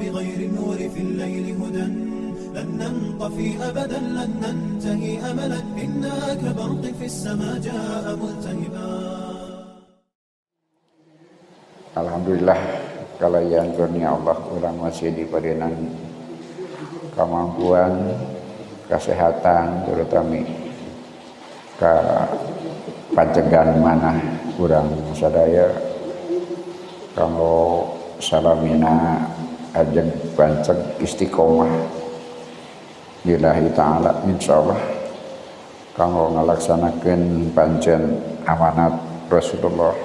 بغير النور في الليل هدى لن ننطفي أبدا لن ننتهي أملا إنا كبرق في السماء جاء ملتهبا. Alhamdulillah kalayan kurnia Allah urang masih diberikan kemampuan kesehatan terutama ke pancegan mana kurang sadaya kalau salamina ajeng panceg istiqomah lillahi ta'ala insyaallah kalau ngalaksanakeun pancen amanat Rasulullah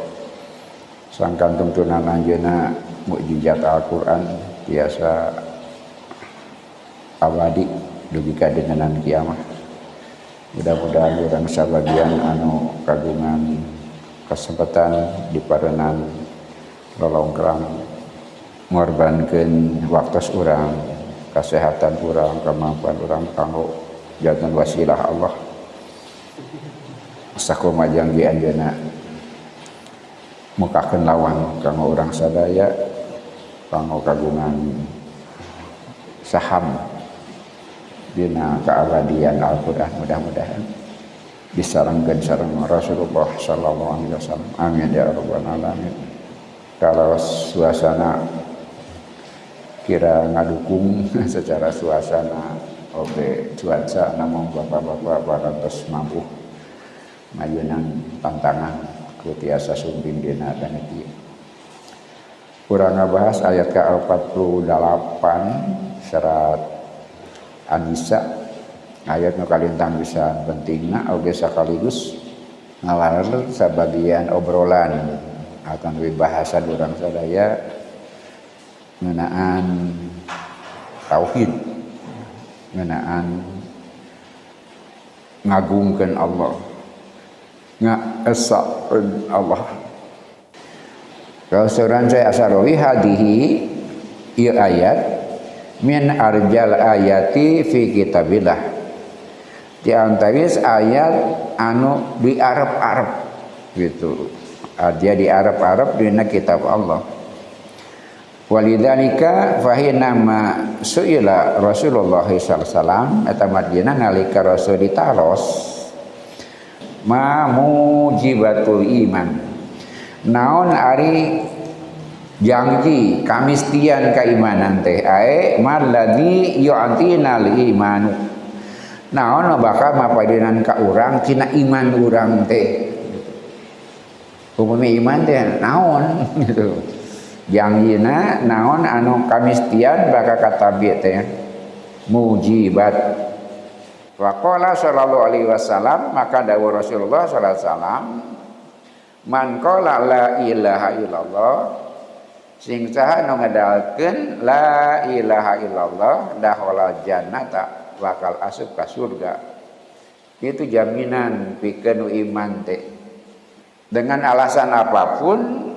sangkan tuntunan anjeunna mukjizat Al-Qur'an biasa abadi dugi ka dinganan kiamat. Mudah-mudahan urang sabagian anu kagungan kesempatan diparenan lolongkrang ngorbankeun waktos urang, kesehatan urang, kemampuan urang kanggo jalan wasilah Allah. Sakumaha janji anjeunna mukakeun lawang kanggo urang sadaya kanggo kagungan saham dina keabadian Al-Qur'an. Mudah-mudahan disarengkeun sareng Rasulullah sallallahu alaihi wasallam. Amin ya rabbal alamin. Kalau suasana kira ngadukung secara suasana oke cuaca namun bapak-bapak parantos mampu majunan tantangan tiasa sumping dina kana kieu. Urang ngabahas ayat ke-48 surat An-Nisa, ayat nu kalintang pisan pentingna oge sakaligus ngawaler sabagian obrolan akan bahasan urang sadaya ngeunaan tauhid, ngeunaan ngagungkeun Allah, ngaesakeun Allah. Kalau seorang saya asarowi hadihi ieu ayat min arjal ayati fi kitabillah, di antawis ayat anu di Arab-Arab gitu, dia di Arab-Arab dina kitab Allah. Walidzalika fahina ma suila Rasulullah sallallahu alaihi wasallam eta madina nalika Rasul ditaros ma mujibatul iman, naon ari janji kamistian keimanan teh ae malladzi yu'tinal imanu, naon bakal mapadenan ka urang tina iman urang teh. Upami iman teh naon gitu, janjina naon anu kamistian bakal katabi teh mujibat. Waqala sallallahu alaihi wasallam, maka dawuh Rasulullah sallallahu alaihi wasallam, man qala la ilaha illallah, sing saha nu ngadalkeun la ilaha illallah dakhala jannata, bakal asup ka surga. Itu jaminan pikeun iman teh. Dengan alasan apapun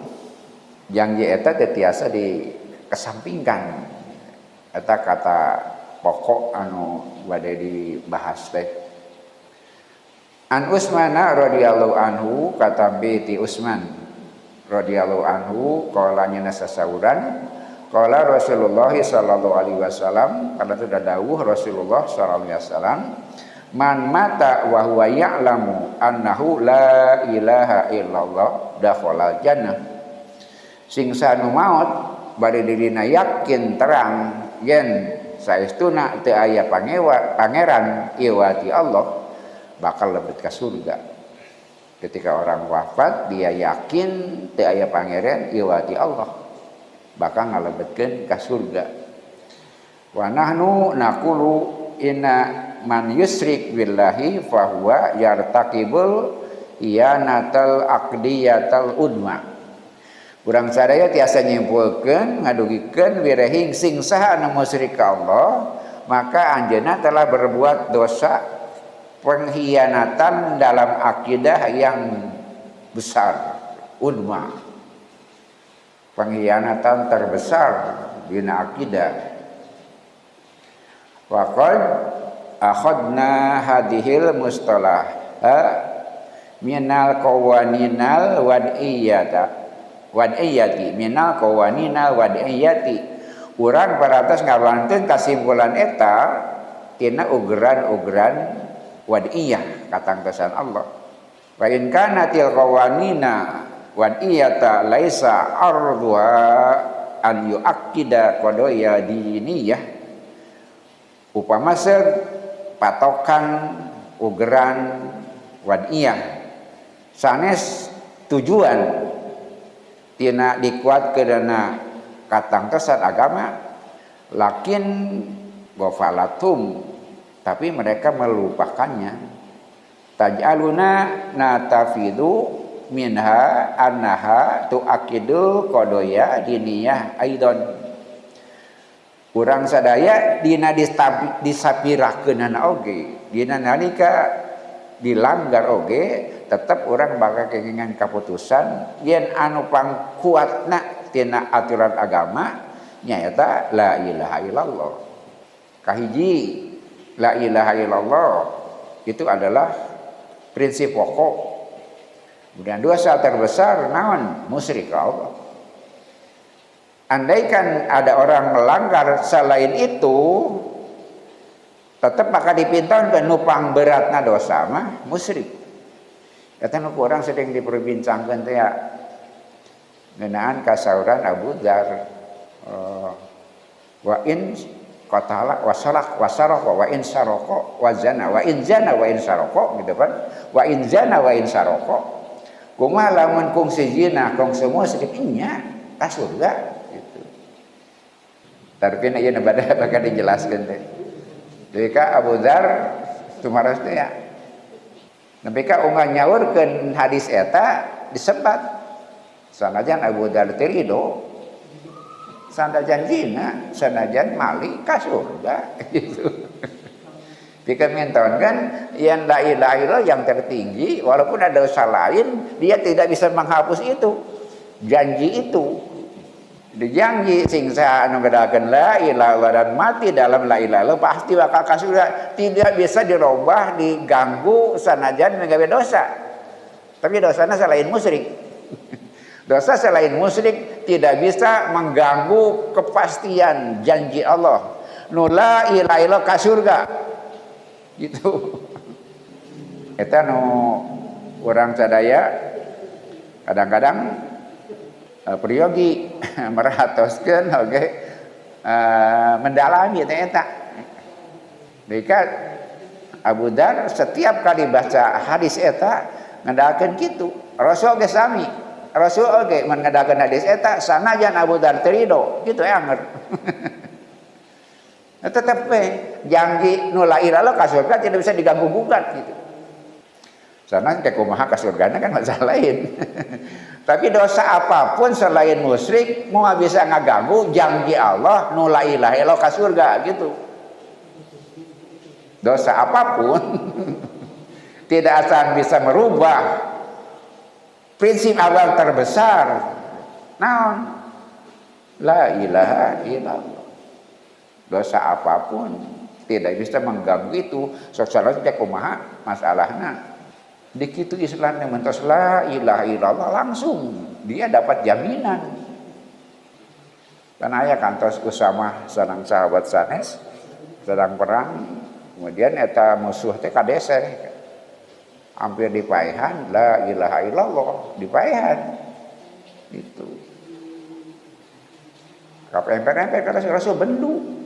janji eta teh tiasa dikesampingkan. Eta kata pokok anu bade dibahas teh. An Utsman radhiyallahu anhu, kata binti Utsman radhiyallahu anhu, qala nyana sasauran qala Rasulullah sallallahu alaihi wasallam, kana teh dawuh Rasulullah sallallahu alaihi wasallam, man mata wa huwa ya'lamu annahu la ilaha illallah dakhala jannah, sing sanu maot bade dirina yakin terang yen saestuna teu aya pangeran ieu ti Allah, bakal lebet ka surga. Ketika orang wafat dia yakin teu aya pangeran ieu ti Allah, bakal ngalebetkeun ka surga. Wa nahnu naqulu inna man yusrik billahi fahuwa yartaqibul iyanatal aqdiyatal udma. Urang sadaya tiasa nyimpulkeun ngadugikeun wirehing sing saha anu musyrik ka Allah, maka anjeunna telah berbuat dosa pengkhianatan dalam akidah yang besar, udma, pengkhianatan terbesar dina akidah. Waqad akhadna hadhil mustalah minal qawaninal wad'iyati minal qawaninal wad'iyati urang paratos ngabanteun kasimpulan eta tina ugeran-ugeran wad'iyah katangtosan Allah. Wa in kana til qawanina wad'iyata laisa arduha an yu'akkida qadaya diniyah. Upama patokan ugeran wad'iyah sanes tujuan tina dikuatkeunna katangtosan agama lakin wafalatum tapi mereka melupakannya. Taj'aluna natafidu minha annaha tu'akidu qadaya diniyah aidon. Urang sadaya dina disapirakeunana oge dina nalika dilanggar oge tetap orang bakal keinginan keputusan yen anu pangkuatna tina aturan agama nyaeta la ilaha illallah. Kahiji la ilaha illallah itu adalah prinsip pokok. Kemudian dosa terbesar naon? Musyrik Allah. Andaikan ada orang melanggar selain itu tetap maka dipintakan nupang beratna dosa mah musyrik. Kata nu orang sering diperbincangkan teh ya ngeunaan kasauran Abu Dzar wa in qatala wa saraqa wa in saraqa wa zana wa in zana wa in saraqa gitu kan. Wa in zana wa in saraqa kumaha lamun kungsi zina kungsi musyrik nya ka surga gitu. Tapi ieu na bada bakal dijelaskeun teh. Deui ka Abu Dzar tumaras teh ya. Nepi ka unggal nyaurkeun hadis eta disebat sanajan Abu Dzar teh ridho, sanajan zina, sanajan mali ka surga gitu. Dikeminton kan yang la ilaha illallah yang tertinggi walaupun ada dosa lain dia tidak bisa menghapus itu janji itu. Dijanji singsa anu ngadakeun la ilaha illallah dan mati dalam la ilaha illallah pasti bakal ka surga, tidak bisa dirubah, diganggu sanajan menggawe dosa. Tapi dosana selain musyrik. Dosa selain musyrik tidak bisa mengganggu kepastian janji Allah. Nu la ilaha illallah ka surga. Gitu. Eta nu urang sadaya kadang-kadang priyogi meratoskeun oge mendalami eta. Maka Abu Dzar setiap kali baca hadis eta ngadakeun kitu. Rasul ge sami. Rasul oge mun ngadakeun hadis eta sanajan Abu Dzar teu ridho, kitu anger. Tetep janji nu la ilaha illallah ka surga tidak bisa diganggu gugat gitu. Sana teh kumaha ka surgana kan masalah lain. Tapi dosa apapun selain musyrik mau bisa ngaganggu janji Allah nu la ilaha illallah ka surga gitu. Dosa apapun tidak akan bisa merubah prinsip awal terbesar naon la ilaha illallah. Dosa apapun tidak bisa mengganggu itu. Soalnya teh kumaha masalahna. Di kitu Islam yang mentos la ilaha illallah langsung dia dapat jaminan. Kan aya kantos Usamah sareng sahabat sanes sedang perang, kemudian eta musuh teh kadese hampir dipaehan la ilaha illallah dipaehan itu. Kapemper-emper kada Rasul bendu.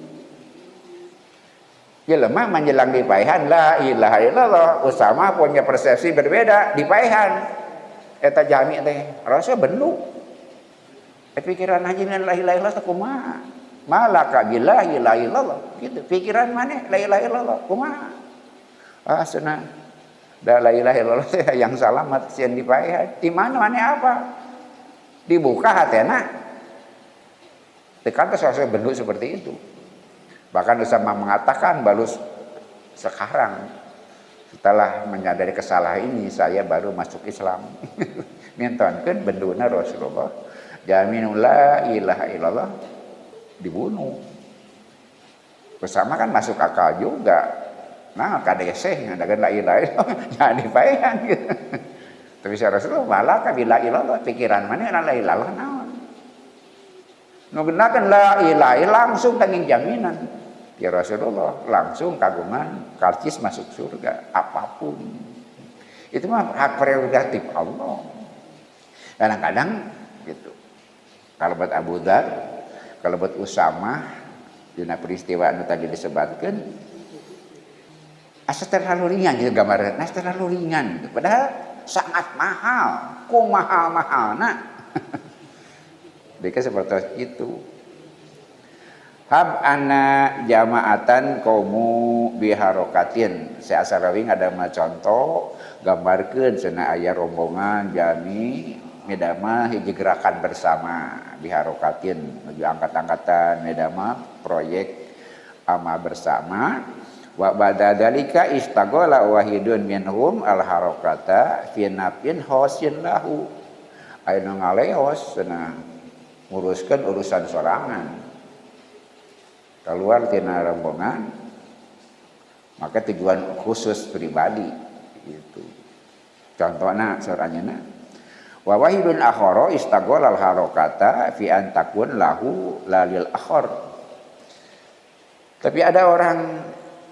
Ya lemah menjelang dipaehan la ilaha illallah Usamah punya persepsi berbeda dipaehan eta jami teh Rasul bendu pikiran haji la ilaha illallah kumaha malaka billahi la ilaha illallah gitu pikiran maneh la ilaha illallah kumaha cenah da la ilaha illallah teh yang salamat sieun dipaehan di mana maneh apa dibuka hatena teu kantos Rasul bendu seperti itu. Bahkan Usamah mengatakan baru sekarang setelah menyadari kesalahan ini saya baru masuk Islam. Mintonkeun benduna Rasulullah jaminul la ilaha illallah dibunuh. Usamah kan masuk akal juga. Nah kadeseh ngadakeun la ilaha illallah jangan dipaehan gitu. Tapi Rasulullah malah ka bila illallah pikiran mana la ilaha illallah naon. Nugenakeun la ilaha langsung tanging jaminan ya Rasulullah, langsung kagungan karcis masuk surga apapun. Itu mah hak prerogatif Allah. Kadang-kadang gitu. Kalau buat Abu Dzar, kalau buat Usamah dina peristiwa anu tadi disebutkeun asa terlalu ringan gitu gambaran, asa terlalu ringan gitu. Padahal sangat mahal, kok mahal-mahalna. Mereka seperti itu. Hab ana jamaatan kaumu biharokatin. Saya asarawi ada contoh gambarkeun cenah aya rombongan jami medama hiji gerakan bersama biharokatin menuju angkat-angkatan medama proyek amal bersama. Wa badadalika istagola wahidun minhum al harokata fi nafin hosin lahu. Aya ngaleos cenah nguruskeun urusan sorangan. Keluar tina rombongan maka tujuan khusus pribadi gitu. Contohna soranyeuna wa wahidun akhara istaghala al harokata fi an takun lahu lalil akhar. Tapi ada orang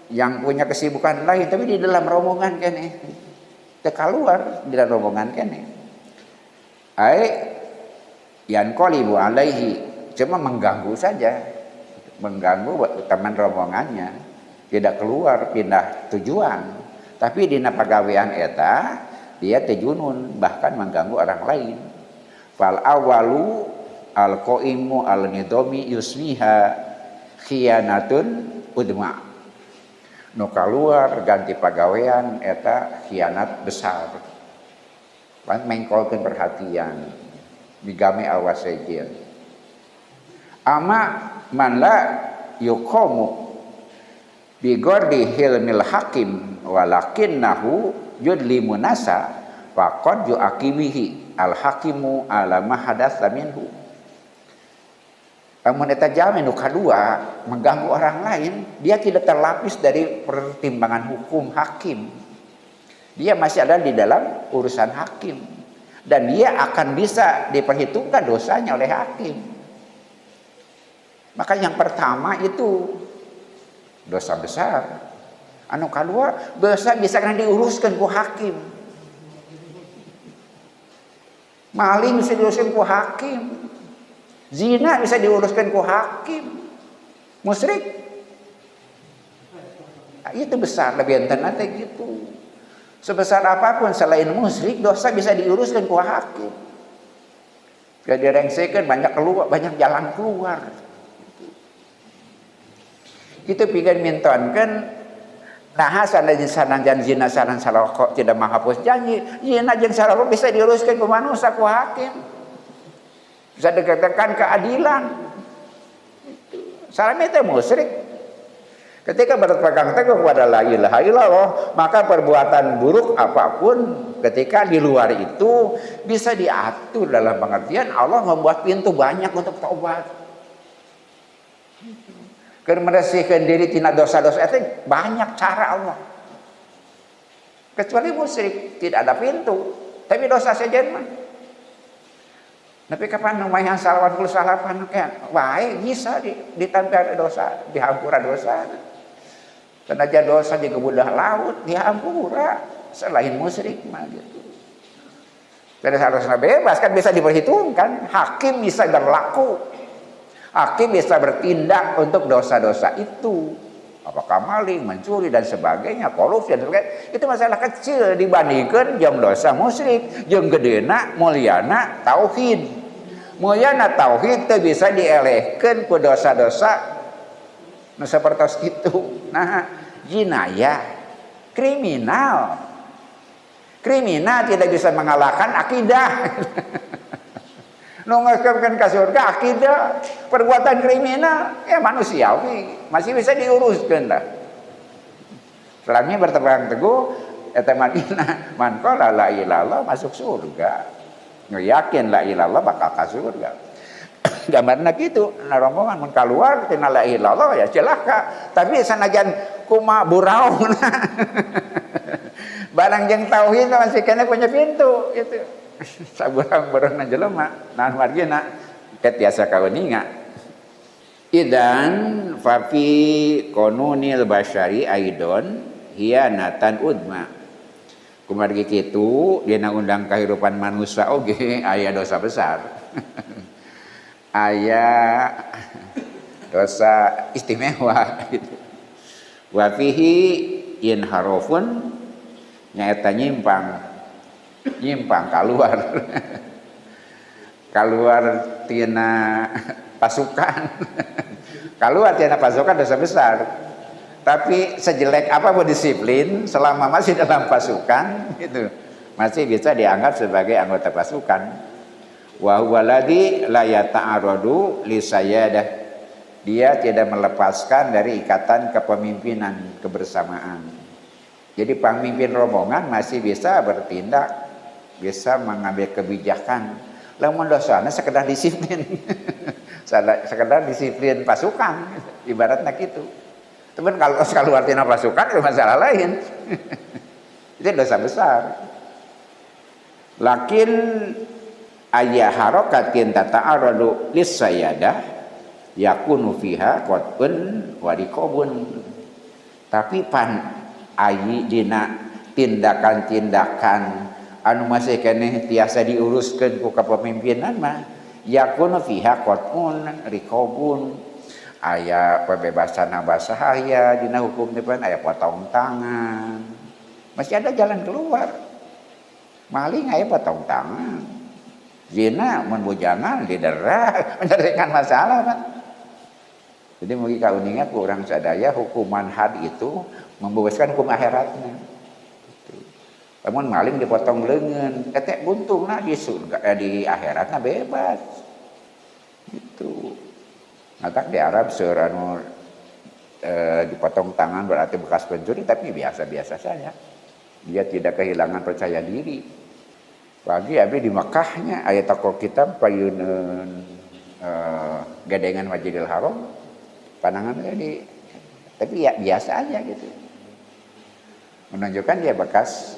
yang punya kesibukan lain tapi di dalam rombongan kene teu kaluar di dalam rombongan kene ai yan qalibu alaihi cuma mengganggu saja, mengganggu teman rombongannya tidak keluar pindah tujuan, tapi dina pagawean eta dia tejunun bahkan mengganggu orang lain. Fal awalu al qaimu al nidami yusmiha khianatun udma. Nu kaluar ganti pagawean eta khianat besar. Pan mengkolkeun perhatian digame awas sejen. Ama man la yuqamu bi ghardi hilmil hakim walakinnahu yudlimu nasa faqad yu'aqibihi al hakimu ala ma hadatsa minhu. Amun eta jami nu kadua mengganggu orang lain, dia tidak terlapis dari pertimbangan hukum hakim. Dia masih ada di dalam urusan hakim dan dia akan bisa diperhitungkan dosanya oleh hakim. Maka yang pertama itu dosa besar. Anu kadua dosa bisa kan diuruskan ku hakim. Maling bisa diuruskan ku hakim. Zina bisa diuruskan ku hakim. Musyrik itu besar lebih enten nanti gitu. Sebesar apapun selain musyrik dosa bisa diuruskan ku hakim. Jadi rengsekeun banyak keluar, banyak jalan keluar. Itu pikeun mintonkeun nah sanajan zina saran saloko tidak menghapus janji. Zina jeung saloko bisa diuruskan ku manusia ku hakim. Bisa dikatakan keadilan. Salami itu musyrik. Ketika berpegang teguh kepada la ilaha illallah, maka perbuatan buruk apapun ketika di luar itu bisa diatur dalam pengertian Allah membuat pintu banyak untuk taubat. Keur meresihkeun diri tina dosa-dosa itu banyak cara Allah. Kecuali musyrik tidak ada pintu, tapi dosa saja mah. Tapi kapan lumayan salawat kul salapan kan wae bisa ditambah dosa, dihampura dosa. Tenaja dosa juga budah laut dihampura selain musyrik mah gitu. Jadi harusnya bebas kan bisa diperhitungkan, hakim bisa berlaku. Hakim bisa bertindak untuk dosa-dosa itu. Apakah maling, mencuri dan sebagainya, korupsi dan sebagainya. Itu masalah kecil dibandingkan jam dosa musyrik, jeung gedena mulyana tauhid. Mulyana tauhid teu bisa dielehkeun ku dosa-dosa nu sapertos kitu. Nah, jinayah, kriminal. Kriminal tidak bisa mengalahkan akidah. Nu ngaskeun ka surga akidah, perbuatan kriminal ya manusiawi, masih bisa diuruskeun dah. Selagi berpegang teguh eta madina man qala la ilaha illallah masuk surga. Yakin la ilaha illallah bakal ka surga. Gambarna kitu, na rombongan mun kaluar tina la ilaha illallah ya celaka, tapi sanajan kumaha burauna. Barang jeung tauhid masih kena punya pintu gitu. Saburang-burangna jelema naon margina ket tiasa kauninga. Idan fa fi qanunil basyari aidon hianatan udma. Kumargi kitu dina undang kehidupan manusia oge aya dosa besar. Aya dosa istimewa gitu. Wa fihi inharofun nyaeta nyimpang keluar keluar tina pasukan. Keluar tina pasukan dosa besar. Tapi sejelek apapun disiplin selama masih dalam pasukan itu masih bisa dianggap sebagai anggota pasukan. Wa huwa ladzi la yata'arradu li sayyadah. Dia tidak melepaskan dari ikatan kepemimpinan kebersamaan. Jadi pemimpin rombongan masih bisa bertindak, bisa mengambil kebijakan. Lamun dosana sekedar disiplin. Sekedar disiplin pasukan ibaratnya gitu. Teman kalau keluar tina pasukan itu masalah lain. Itu dosa besar. Lakin ayya harakatin tata'arradu lis-sayyadah yakunu fiha qat'un wa riqabun. Tapi pan ayi dina tindakan-tindakan anu masih keneh tiasa diuruskeun ku kepemimpinan mah yakunu fiha qat'un riqabun. Aya pembebasan bahaya dina hukum depan, aya potong tangan. Masih ada jalan keluar. Maling aya potong tangan. Zina mun bujangan didera, menyelesaikan masalah kan. Jadi mugi kauningat ku urang sadaya hukuman had itu membebaskan hukum akhiratna. Gitu. Lamun maling dipotong leungeun, etek buntungna di surga di akhiratna bebas. Gitu. Matak di Arab seorang dipotong tangan berarti bekas pencuri, tapi biasa-biasa saja. Dia tidak kehilangan percaya diri. Pagi abdi di Mekahnya ayat tokoh kitab payuneun gadengan Masjidil Haram, pandangan di, tapi ya biasa aja gitu. Menunjukkan dia bekas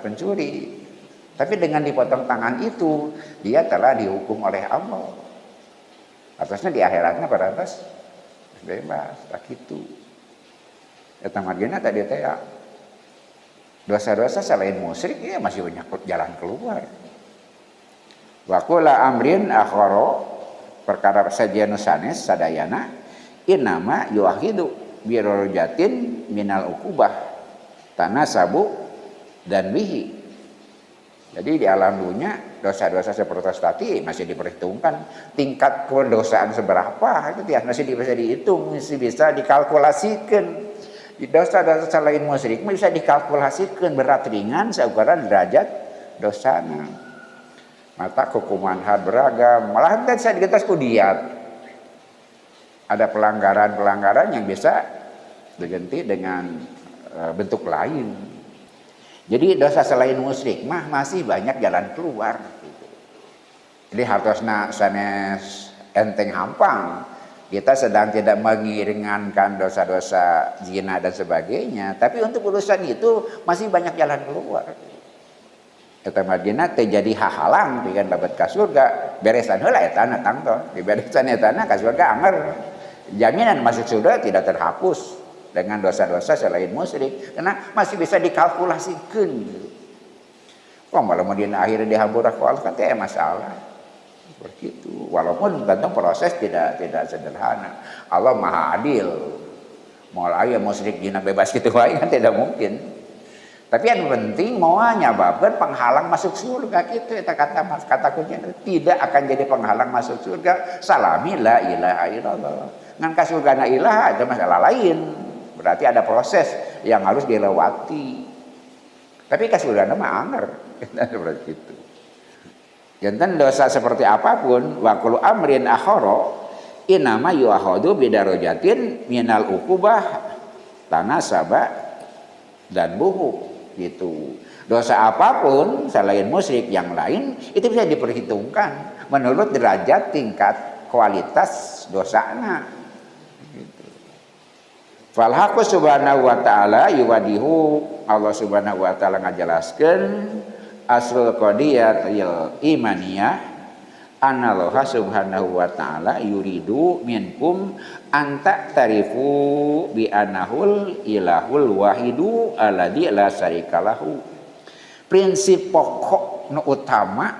pencuri. Tapi dengan dipotong tangan itu dia telah dihukum oleh Allah. Atasnya di akhiratnya pada atas bebas, tak gitu. Eta margina tadi teh ya. Dosa-dosa selain musyrik ya masih banyak jalan keluar. Wa qula amrin akhara perkara sajian sanes sadayana innama yuahidu bi rajatin minal uqubah tanasabu dan bihi. Jadi di alam dunia dosa-dosa seperti tadi masih diperhitungkan tingkat kedosaan seberapa itu ya masih bisa dihitung, masih bisa dikalkulasikan. Di dosa-dosa selain musyrik bisa dikalkulasikan berat ringan seukuran derajat dosana. Mata hukuman had beragam, malah bisa digetas kudiat. Ada pelanggaran-pelanggaran yang bisa diganti dengan bentuk lain. Jadi dosa selain musyrik mah masih banyak jalan keluar. Jadi hartosna sanes enteng hampang. Kita sedang tidak mengiringankan dosa-dosa zina dan sebagainya. Tapi untuk urusan itu masih banyak jalan keluar. Eta madina teh jadi hahalang pikeun babat ka surga. Beresan heula eta na tangto. Di beresan eta na ka surga anger. Jaminan masuk surga tidak terhapus dengan dosa-dosa selain musyrik karena masih bisa dikalkulasikan. Kok malah kemudian akhirnya dihampura ku Allah kan teh masalah. Seperti itu. Walaupun tentu proses tidak sederhana. Allah Maha Adil. Mau aya musyrik dina bebas kitu wae kan tidak mungkin. Tapi yang penting mau nyababkeun penghalang masuk surga kitu eta kata kuncinya tidak akan jadi penghalang masuk surga. Salami la ilaha illallah. Ngan ka surgana ilaha itu masalah lain. Berarti ada proses yang harus dilewati. Tapi kasurana mah anger. Seperti itu. Jantan dosa seperti apapun, wa kullu amrin akhara inama yu'ahadu bidarajatin minal uqubah tanasaba dan buhu gitu. Dosa apapun selain musyrik yang lain itu bisa diperhitungkan menurut derajat tingkat kualitas dosana. Falhaqu subhanahu wa ta'ala yuwadihu Allah subhanahu wa ta'ala ngajelaskeun asrul qadiyatil imaniyah anallaha subhanahu wa ta'ala yuridu minkum anta tarifu bi anahul ilahul wahidu alladzi la syarikalahu. Prinsip pokok nu utama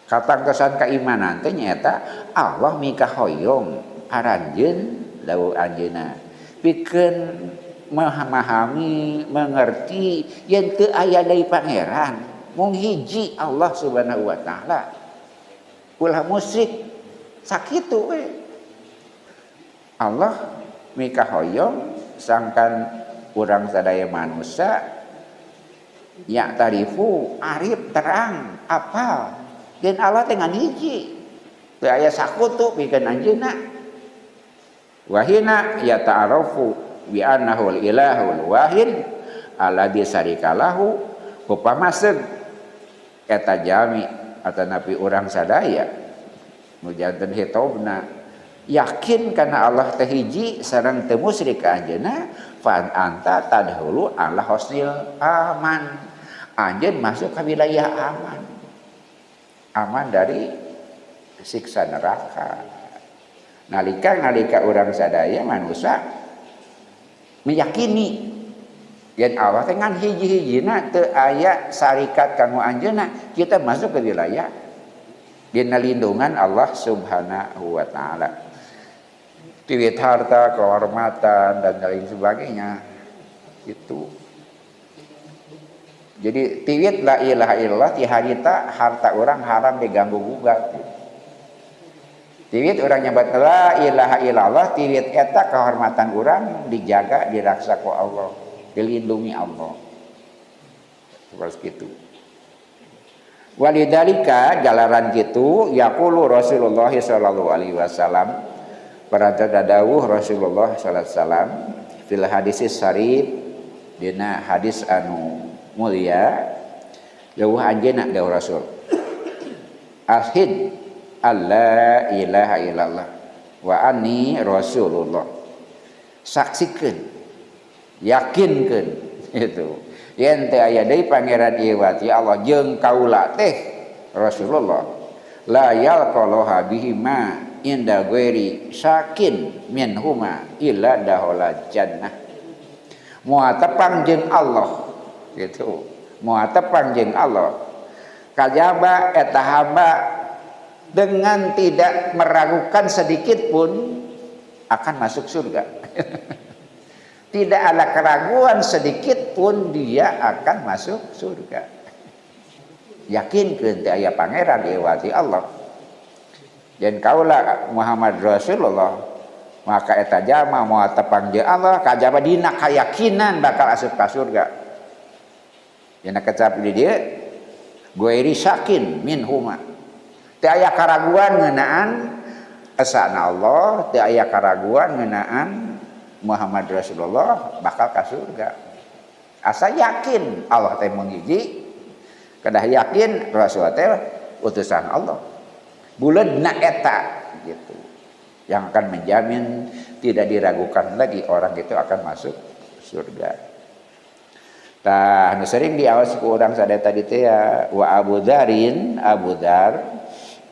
kata kesan keimanan teh nyaeta Allah mika hoyong aranjeun dawu anjeunna pikeun memahami mengerti yen teu aya deui pangeran mung hiji Allah subhanahu wa ta'ala. Ulah musyrik sakitu we. Allah mika hoyong sangkan urang sadaya manusia ya tarifu arif terang apal dan Allah dengan hiji teu aya sakutu pikeun anjeunna wahina ya ta'arafu bi annahul ilahul wahid alladzi syarikalahu upamaseun eta jami atau nabi orang sadaya mujanten hitobna yakin karena Allah teh hiji sareng teu musyrik ka anjeunna fa anta tadhulu ala husnil aman anjeun masuk ke wilayah aman dari siksa neraka. Nalika orang sadaya manusia meyakini yen Allah teh ngan hiji-hijina teu aya syarikat kanggo anjeunna kita masuk ke wilayah dina lindungan Allah subhanahu wa ta'ala. Tiwit harta, kehormatan dan lain sebagainya itu. Jadi tiwit la ilaha illallah ti harita harta orang haram diganggu gugat. Tiwit orang nyabat la ilaha illallah tiwit eta kehormatan orang dijaga diraksa ku Allah, dilindungi Allah. Seperti itu. Walidalika jalaran kitu yaqulu Rasulullah sallallahu alaihi wasallam paranta dawuh Rasulullah sallallahu alaihi wasallam fil hadis syarif dina hadis anu mulia dawuh anjeunna dawuh Rasul ashid alla ilaha illallah wa anni rasulullah saksikeun yakinkeun itu yen teu aya deui pangeran ieu wati Allah jeung kaula teh Rasulullah la yalqalaha bihima inda ghairi sakin minhuma illa dahola jannah. Moal tepang jeung Allah gitu. Moal tepang jeung Allah kajaba eta hamba dengan tidak meragukan sedikit pun akan masuk surga. Tidak ada keraguan sedikit pun dia akan masuk surga. Yakin ke aya pangeran iwati Allah. Dan kaulah Muhammad Rasulullah maka eta jalma moal tepang jeung Allah kajaba dina kayakinan bakal asup ka surga. Dina kecap di dieu goiri sakin minhuma. Teu aya karaguan ngeunaan asana Allah, teu aya karaguan ngeunaan Muhammad Rasulullah bakal ka surga. Asa yakin Allah teh mung hiji, kedah yakin Rasul teh utusan Allah. Buleudna eta gitu. Yang akan menjamin tidak diragukan lagi orang itu akan masuk surga. Tah nu sering diaos ku urang sadaya tadi teh wa Abu Dzar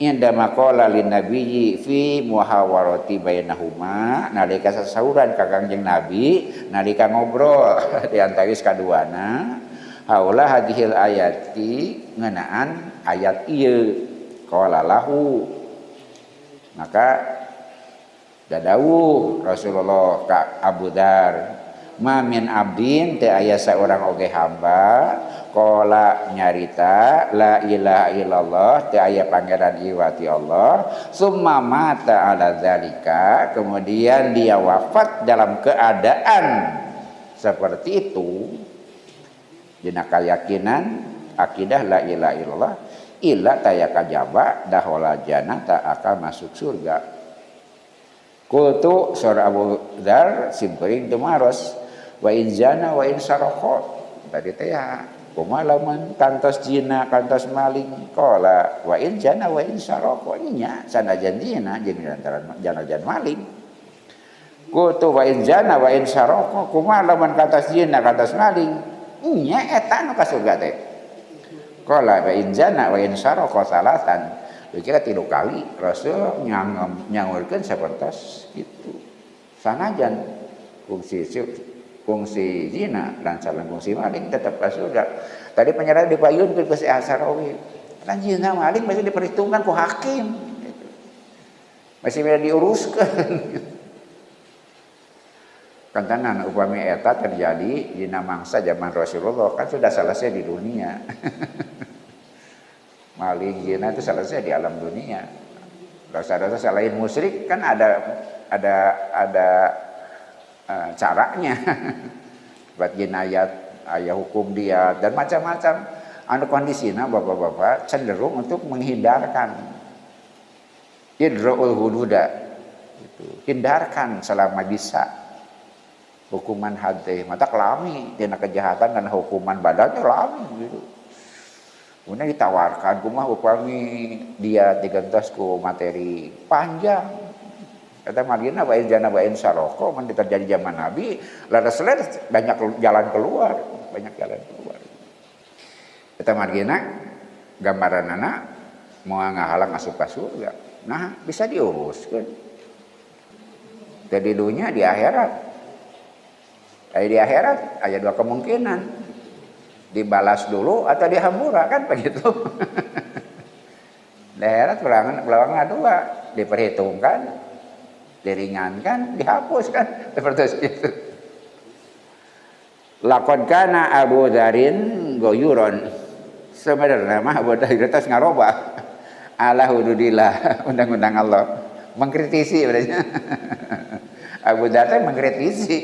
inda maqala lin nabiyyi fi muhawarati bainahuma nalika sasauran ka Kangjeng Nabi nalika ngobrol di antawis kaduana haula hadhil ayati ngeunaan ayat ieu qala lahu maka dadawuh Rasulullah ka Abu Dzar ma min abdin teu aya saurang oge hamba qala nyarita la ilaha illallah teu aya pangeran iwati Allah summa mata ala zalika kemudian dia wafat dalam keadaan seperti itu dina keyakinan akidah la ilaha illallah illa tayakajaba dahola jannata akan masuk surga. Qultu sura Abu Dzar simpeuring teu maros wa in zana wa in sarqa tadi teh kumaha lamun kantos zina kantos maling qala wa in zana wa in sarqa nya sanajan zina jeung lantaran janajan maling. Qultu wa in zana wa in sarqa kumaha lamun kantos zina kantos maling nya eta nu ka surga teh. Qala wa in zana wa in sarqa salatan kira 3 kali Rasul nyaurkeun sapertos gitu. Sanajan kungsi zina dan salam kungsi maling tetap ka surga. Tadi penyerahan dipayunkeun ke si Asarawi. Kan zina maling masih diperhitungkan ku hakim. Gitu. Masih bisa diuruskan. Kan tenan upami eta terjadi dina mangsa zaman Rasulullah kan sudah selesai di dunia. Maling zina itu selesai di alam dunia. Dosa-dosa selain musyrik kan ada caranya. Buat jinayat, aya hukum dia dan macam-macam. Anu kondisina bapak-bapak cenderung untuk menghindarkan idra'ul hududa gitu. Hindarkan selama bisa hukuman hadeh mata kelami dina kejahatan dan hukuman badannya lami gitu. Kemudian ditawarkan kumaha upami dia digantos ku materi panjang. Kata margina bain jana bain saroko mun terjadi zaman Nabi, laras-laras banyak jalan keluar. Kata margina gambaranana moal ngahalang asup ka surga. Nah, bisa diuruskeun. Di dunia di akhirat. Di akhirat ada 2 kemungkinan. Dibalas dulu atau dihambura kan begitu. Di akhirat pelawangnya 2, diperhitungkan, diringankan, dihapuskan seperti itu. Laqad kana Abu Dzarin goyuron. Sebenarnya mah Abu Dzar tos ngarobah ala hududillah, undang-undang Allah. Mengkritisi berarti. Abu Dzar mengkritisi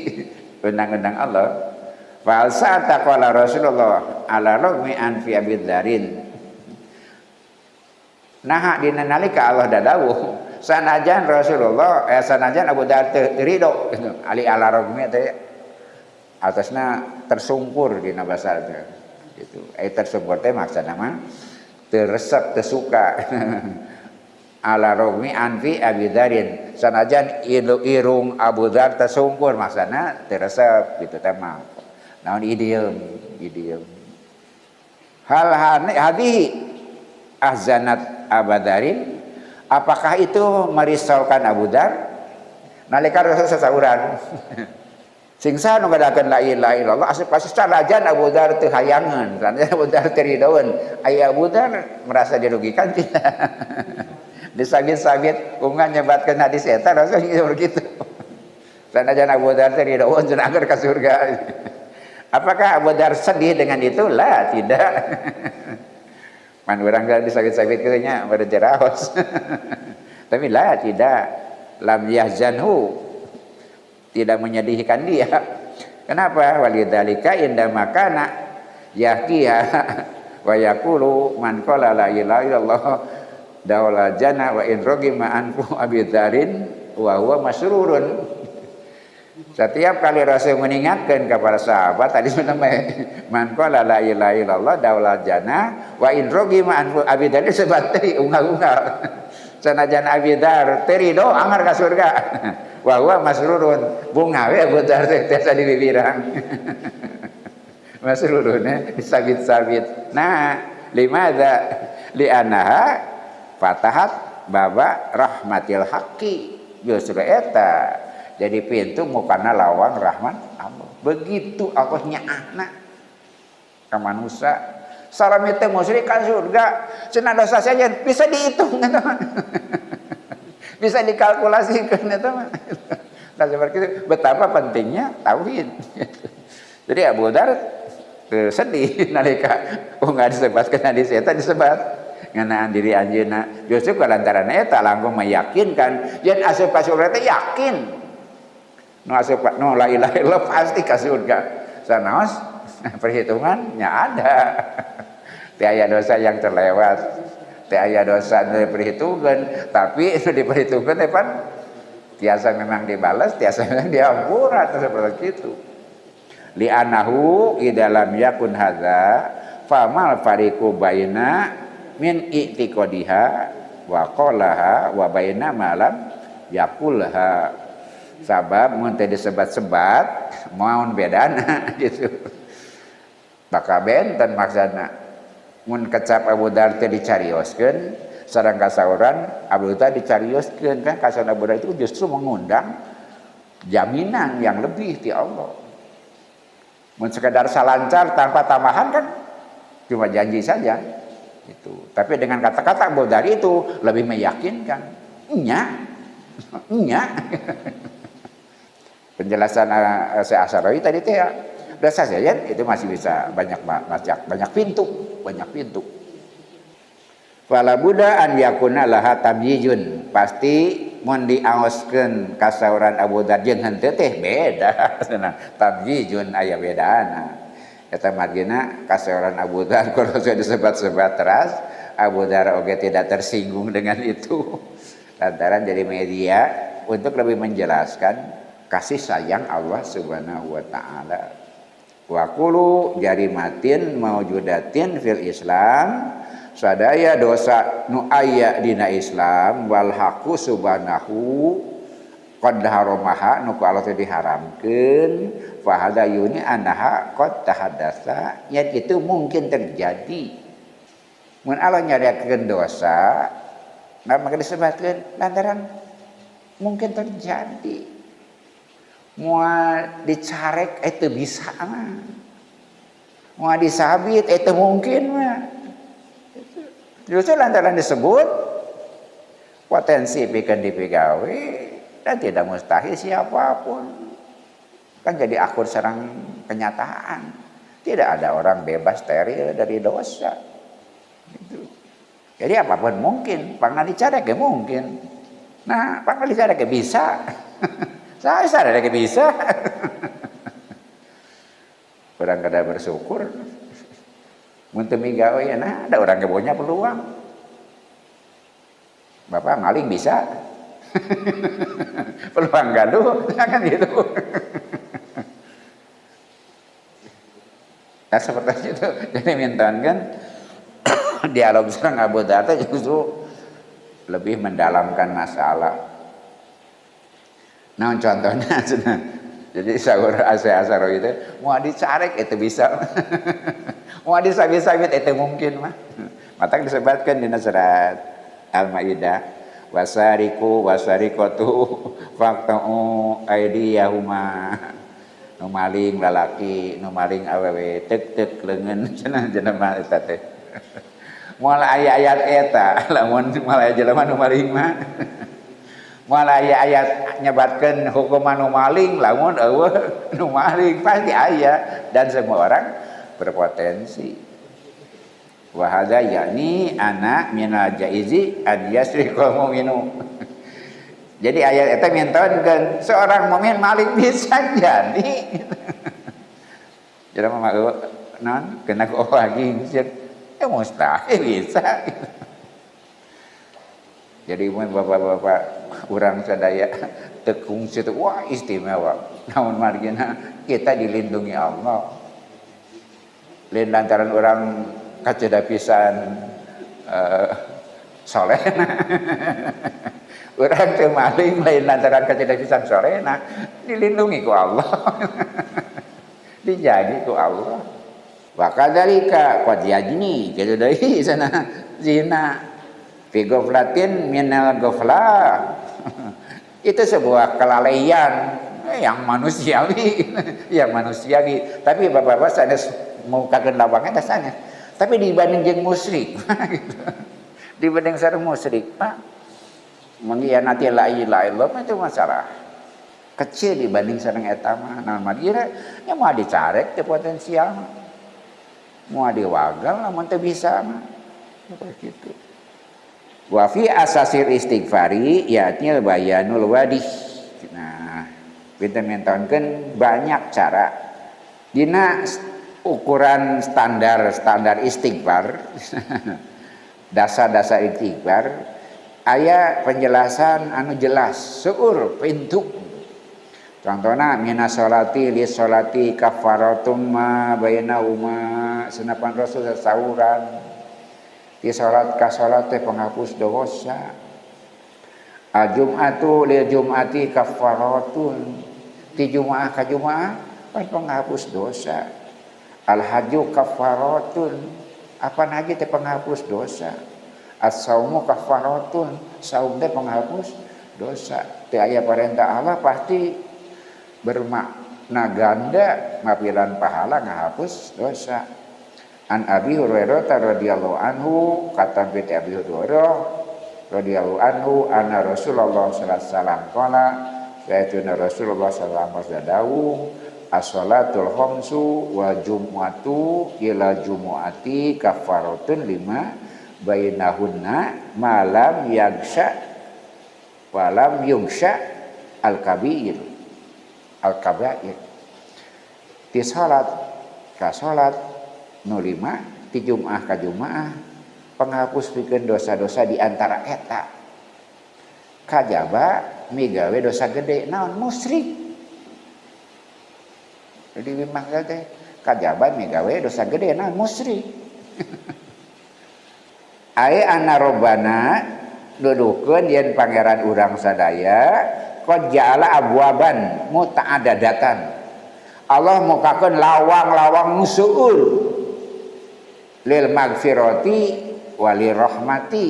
undang-undang Allah. Fal sa'ata qala Rasulullah ala ragmi an fi Abi Dzarin. Nah dina nalika Allah dadawuh sanajan Rasulullah sanajan Abu Dzar teu ridho gitu. Ali ala ragmi teh atasna tersungkur dina basa teh gitu. Tersungkur teh maksudna mah teu resep teu suka. Ala ragmi an fi Abi Dzarin. Sanajan irung Abu Dzar tersungkur maksudna teu resep gitu teh mah. Naon idiom. Hal hadhihi ahzanat Abu Dzarin, apakah itu merisaukan Abu Dzar? Nalika Rasul sasauran. Sing saha nu ngadakeun la ilaha illallah asup sanajan Abu Dzar teu hayangan, sanajan Abu Dzar teu ridoeun, aya Abu Dzar merasa dirugikan tidak? Disabit-sabit ungan nyebatkeun hadis eta Rasul begitu. Sanajan Abu Dzar teu ridoeun cenah angger ka surga. Apakah Abu Dzar sedih dengan itu? Lah, tidak. Man urang geus disabit-sabit kieu nya bade jeraos. Tapi lah tidak. Lam yahzanhu. Tidak menyedihkan dia. Kenapa? Walidzalika inda makana yahkiya wa yaqulu man qala la ilaha illallah daula jana wa in ragima anfu Abi Dzarin wa huwa masrurun. Setiap kali Rasul mengingatkan kepada sahabat tadi namanya man qala la ilaha illallah daula jana wa in ragima anfu Abi Dzarin sebat teh unggal-unggal. Sanajan Abi Dzar teu ridho anggar ka surga. Wa huwa masrurun. Bunga we Abu Dzar teh tiasa di bibirang. Masrurun disabit-sabit. Nah, limadza li'annaha fatahat baba rahmatil haqqi. Justru eta jadi pintu mukana lawang rahmat Allah. Begitu Allah nyaahna ka manusia. Salami teh musyrik ka surga. Cenah dosa saja bisa dihitung eta mah. Bisa dikalkulasikan eta mah. Nah seperti itu betapa pentingnya tauhid. Jadi Abu Dzar sedih nalika enggak disebutkeun hadis eta disebat ngeunaan diri anjeunna. Justru kalantaran eta langkung meyakinkan yen asup ka surga teh yakin. No la ilaha illallah pasti ka surga. Sanaos perhitungannya ada. Teu aya dosa yang terlewat. Teu aya dosa nu diperhitungkeun, tapi nu diperhitungkeun teh pan tiasa memang dibalas, tiasa memang diampura seperti itu. Li anahu idalam yakun hadza famal fariqu baina min i'tiqadiha wa qalaha wa baina malam yaqulha. Sabab mun teh disebat-sebat moal bedana gitu. Bakal benten maksudna. Mun kecap Abu Dzar teh dicarioskeun sareng kasauran Abu Darda dicarioskeun kan kasauran Abu Darda itu justru mengundang jaminan yang lebih ti Allah. Mun sekedar salancar tanpa tambahan kan cuma janji saja itu. Tapi dengan kata-kata Abu Darda itu lebih meyakinkan. Nya. Penjelasan Syekh Asy'ari tadi teh ya udah saja itu masih bisa banyak pintu. Fala buddha an yakuna laha tamyizun, pasti mun diaoskeun kasauran Abu Darda jeung henteu teh beda cenah. Tamyizun aya bedana. Eta margina kasauran Abu Darda kalau sudah disebat-sebat teras, Abu Darda oge tidak tersinggung dengan itu. Lantaran jadi media untuk lebih menjelaskan kasih sayang Allah Subhanahu wa taala. Wa qulu jarimatin maujudatin fil Islam, sadaya dosa nu aya dina Islam wal haqu subhanahu qad haramaha nu ku Allah teh diharamkeun fa hadayuni annaha qad tahaddasa, nya itu mungkin terjadi. Mun Allah nyariakeun dosa maka disebutkeun lantaran mungkin terjadi. Moal dicarek itu bisa mah. Moal disabit itu mungkin mah. Justru lantaran disebut potensi pikeun dipigawe dan tidak mustahil siapapun. Kan jadi akur sareng kenyataan. Tidak ada orang bebas steril dari dosa. Gitu. Jadi apapun mungkin, pangna dicarek ya mungkin. Nah, pangna dicarek ya bisa. Saya sadar ya bisa. Orang kada bersyukur. Mun teu migawe ya nah, ada orang yang punya peluang. Bapak maling bisa. Peluang gaduh kan gitu. Nah seperti itu. Jadi mintaan kan dialog sareng Abu Darda justru lebih mendalamkan masalah. Nah contohnya jadi sahur asar itu mau dicarek itu bisa. Mau disabit-sabit itu mungkin mah. Maka disebutkan di surat Al-Maidah wasariqatu faqta'u aydiyahuma. Nu maling lalaki, nu maling awewe tek leungeun cenah jelema eta teh. Moal aya ayat eta, lamun moal aya jelema nu maling mah. Moal aya ayat nyebatkeun hukuman nu maling, lamun eueuh nu maling pasti aya dan semua orang berpotensi. Wa hadza yani ana minal jaizi an yasriqal mu'minu. Jadi ayat eta mintakeun seorang mukmin maling bisa jadi. Jelema mah naon kena ku lagi ya mustahil bisa. Jadi bapak-bapak urang sadaya tekung situ wah istimewa. Namun margina kita dilindungi Allah. Lain lantaran orang kaceda pisan solehna. Urang teu maling lain lantaran kaceda pisan solehna dilindungi ku Allah. Dijaga ku Allah. Wa kadzalika qad yajni kitu deui sana zina fi ghaflatin minal ghaflah. Itu sebuah kelalaian yang manusiawi, Tapi bapak-bapak sanes mau kageun lawangnya dasarnya. Tapi dibanding jeung musyrik, gitu. Dibanding sareng musyrik, Pak, mengkhianati la ilaha illallah itu masalah kecil dibanding sareng eta mah. Naon mah ieu nya moal dicarek teu potensial. Moal diwagal lamun teu bisa mah. Seperti itu. Wa fi asasir istighfari yatnya bayanul wadih. Nah, kita mentonkeun banyak cara. Dina ukuran standar istighfar, dasar istighfar, aya penjelasan anu jelas, seueur pintu. Contohna minas sholati li sholati kafaratum ma bainahuma, senapan Rasul sauran. Di salat ka salat teh penghapus dosa. Al-jum'atu lil jum'ati kafaratun. Ti jumaah ka jumaah kan penghapus dosa. Al-hajju kafaratun. Apa lagi teh penghapus dosa. As-saumu kafaratun, saum teh penghapus dosa. Teu aya perintah Allah pasti bermakna ganda mapiran pahala ngahapus dosa. An Abi Hurairah radhiyallahu anhu, kata binti Abi Hurairah radhiyallahu anhu, anna Rasulullah sallallahu alaihi wasallam qala, sayyidina Rasulullah sallallahu alaihi wasallam as-salatul khamsu wa jumu'atu ila jumu'ati kafaratun lima bainahunna malam yagsha walam yugsha al-kabir al-kabair. Ti salat ka salat nu lima, ti jumaah ka jumaah penghapus pikeun dosa-dosa di antara eta. Kajaba migawe dosa gede naon musyrik. Jadi memang teh kajaba migawe dosa gede naon musyrik. Ai anna robbana dudukeun yen pangeran urang sadaya qad ja'ala abwaban muta'addadatan. Allah mukakeun lawang-lawang nusuul lil magfirati wali rahmati,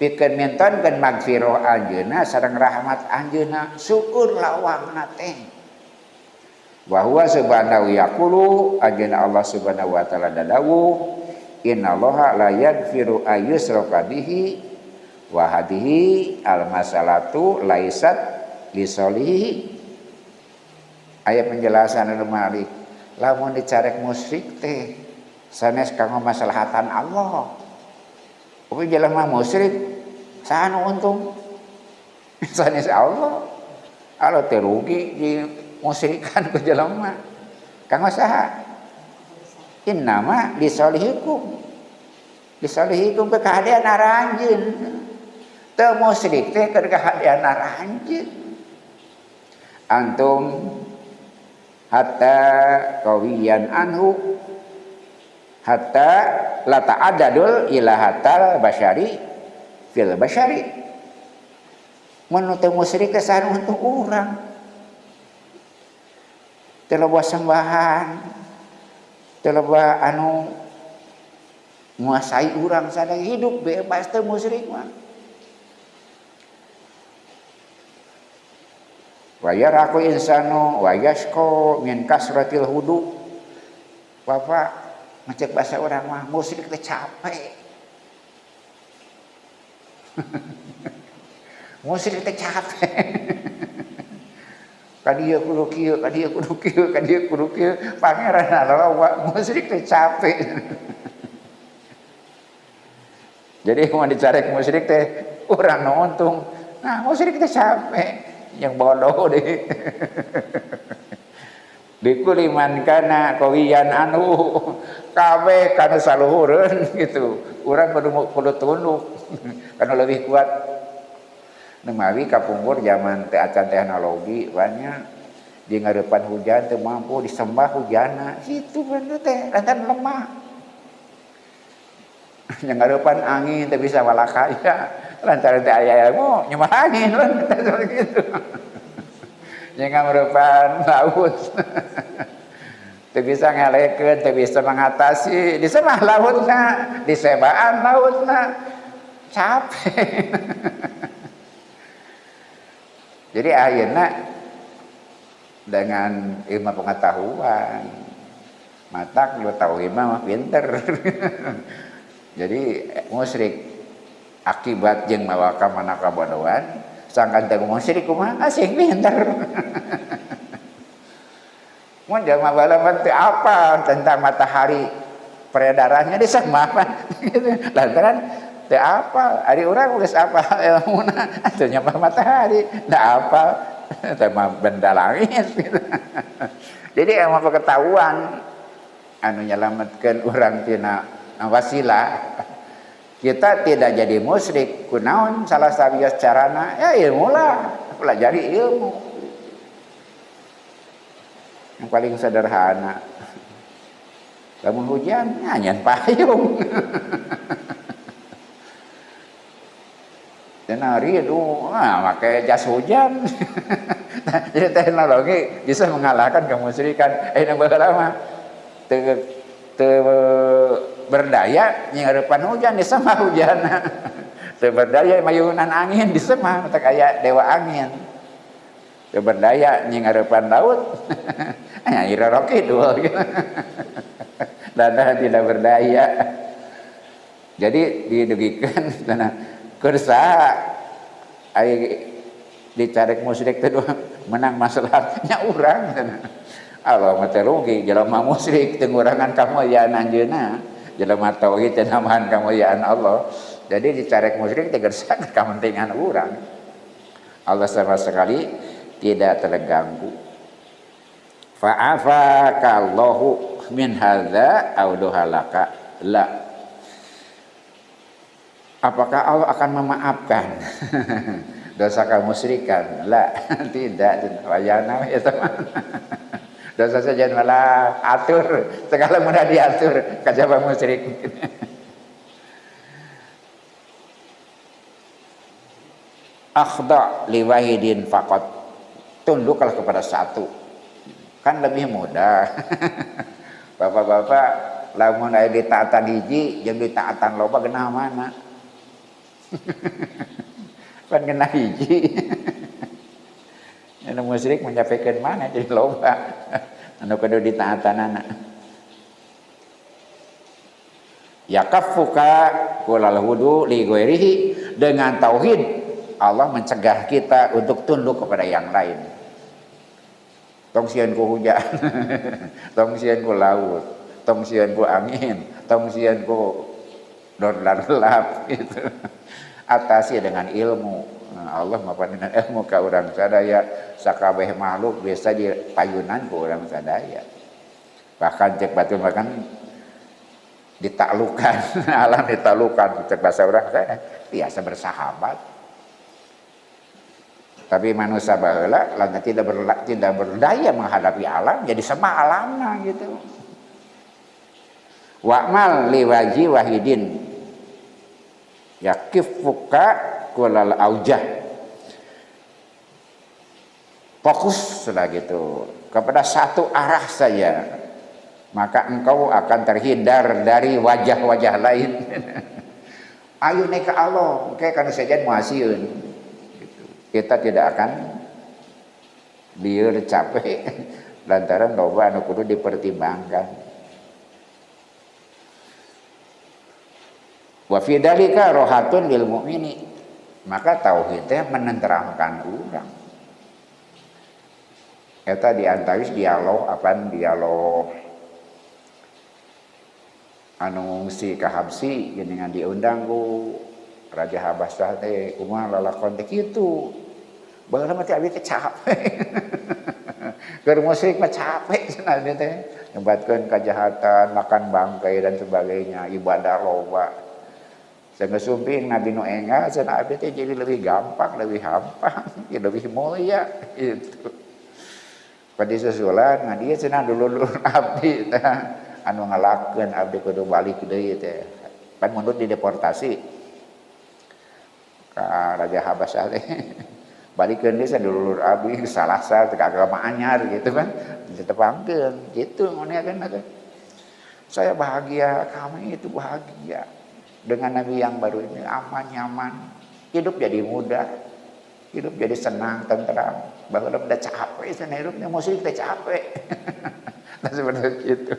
pikeun mintonkeun magfirah anjeunna sareng rahmat anjeunna, syukur lawangna teh. Wa huwa subhanahu yaqulu, anjeunna Allah subhanahu wa taala dadawu, innallaha la yaghfiru ayyushraka bihi wa hadhihi al-masalatu laisat lisolihi. Aya penjelasan anu malik, lamun dicarek musyrik teh sanes kanggo maslahatan Allah. Oke jelema musyrik saha nu untung? Sanes Allah. Allah teh rugi di musyrikan ku jelema. Kanggo saha? Innama lisolihikum. Lisolihikum ke kahadean aranjeun. Teu musyrik teh keur kahadean aranjeun. Antum hatta qawiyan anhu hatta la ta'addadul ilahatal basyari fil basyari. Mun teu musyrik teh saha untuk urang. Teu loba sembahan, teu loba anu nguasai urang sadaya, hidup bebas teu musyrik mah. Wa yaraku insanu wa yashqa min kasratil hudu. Bapak ngecek bahasa orang mah musyrik teh capek. Musyrik teh capek. Kadieu kudu kieu, kadieu kudu kieu, kadieu kudu kieu, pangeran aloba musyrik teh capek. Jadi mau dicarek musyrik teh urang nu untung. Nah, musyrik teh capek. Yang bodoh deh. Dikuliman kana kawiyan anu kabeh kana saluhureun gitu. Urang kudu tunduk kana leuwih kuat. Nemawi kapungkur zaman teu acan teknologi banyak di ngarepan hujan teu mampu disembah hujanna. Kitu bener teh lantaran lemah. Yang ngarepan angin teu bisa walakaya. Lantaran teh aya ilmu nyemah angin gitu. Jangan merupakan laut. Teu bisa ngalekeun, teu bisa mengatasi, disemah lautna, disebaan lautna. Capek. Jadi ayeuna dengan ilmu pengetahuan matak lu tahu mah pinter. Jadi musyrik akibat jeung mawa ka mana kabodohan sangkan teu musyrik kumaha asing pinter. Mun jelema balapan teu apa tentang matahari peredarannya disemah gitu. Lantaran teu apa ari urang geus apa ilmuna atuh nyembah matahari da apa teh mah benda langit gitu. Jadi ilmu pengetahuan anu nyelametkeun urang tina wasilah. Kita tidak jadi musyrik kunaon salah sabias carana ya ilmu lah, pelajari ilmu yang paling sederhana. Lamun hujan nyanyian payung. Tenari itu pakai jas hujan. Jadi teknologi bisa mengalahkan kemusyrikan. Nang baheula mah teu berdaya nyinggarepan hujan disama hujanna. Teu berdaya mayunan angin di semah teu aya dewa angin. Teu berdaya nying hareupan laut. Nya ira roki dua gitu. Dada tidak berdaya. Jadi didugikeun cenah keur saha ai dicarek musyrik teh menang masalahnya urang cenah. Allah mah teh rugi jelema musyrik teu ngurangan kamuliaan anjeunna. Jelema tauhid teh namahan kamuliaan Allah. Jadi dicarek musyrik teh gersa kapentingan urang. Allah sama sekali tidak terganggu. Fa'afaka Allahu min hadza au duhalaka la. Apakah Allah akan memaafkan dosa kaum musyrikan? La, tidak. Wayana itu dosa saja malah atur, segala mudah diatur kajaba musyrik. Akhda liwahidin faqat, tunduklah kepada satu, kan lebih mudah. Bapak-bapak lamun aya ditaatan hiji jeung ditaatan loba geunah mana? Kan kena hiji. Anu musyrik menyampaikan mana jadi loba. Anu kudu ditaatanana. Yakaffuka qulal hudu li ghairihi, dengan tauhid Allah mencegah kita untuk tunduk kepada yang lain. Tong sieun ku hujan, tong sieun ku laut, tong sieun ku angin, tong sieun ku dorlar-lap gitu. Atasi dengan ilmu. Nah, Allah mapaneunna ilmu ka urang sadaya, sakabeh makhluk biasa dipayunan ku urang sadaya. Bahkan cek batur makan ditaklukkan, alam ditaklukkan, cek bahasa urang saya biasa bersahabat. Tapi manusia baheula lantaran tidak berdaya menghadapi alam, jadi sama alamna gitu. Wa'mal liwaji wahidin yakifuka kulal aujah. Fokus sudah gitu kepada satu arah saja, maka engkau akan terhindar dari wajah-wajah lain. Ayo naik ke Allah, kayak kan saja muasieun. Gitu. Kita tidak akan lieur capek lantaran loba anu kudu dipertimbangkan. Wa fi dzalika rohatun lil mukmini, maka tauhid teh menenteramkan urang. Eta diantawis dialog anu si kahabsi geuningan diundang ku Raja Habasyah teh kumaha lalakon teh kitu. Baheula mah teh abi teh capek. Keur musyrik mah capek cenah dia teh. Nyebatkeun kejahatan, makan bangkai dan sebagainya, ibadah loba. Sehingga sumping Nabi nu enggak cenah abdi teh jadi lebih gampang, lebih hampang, lebih mulia gitu. Pada susulan nah dia cenah dulur abdi teh anu ngalakeun abdi kudu balik deui teh. Pan mundur dideportasi ka Raja Habasyah teh. Balikeun deui sadulur abdi salasa teh agama anyar gitu kan. Ditepangkeun gitu ngonekeun teh. Saya bahagia, kami itu bahagia dengan Nabi yang baru ini, aman, nyaman, hidup jadi mudah, hidup jadi senang, tentram. Bahwa udah capek, hidupnya musyrik udah capek. Nah seperti itu.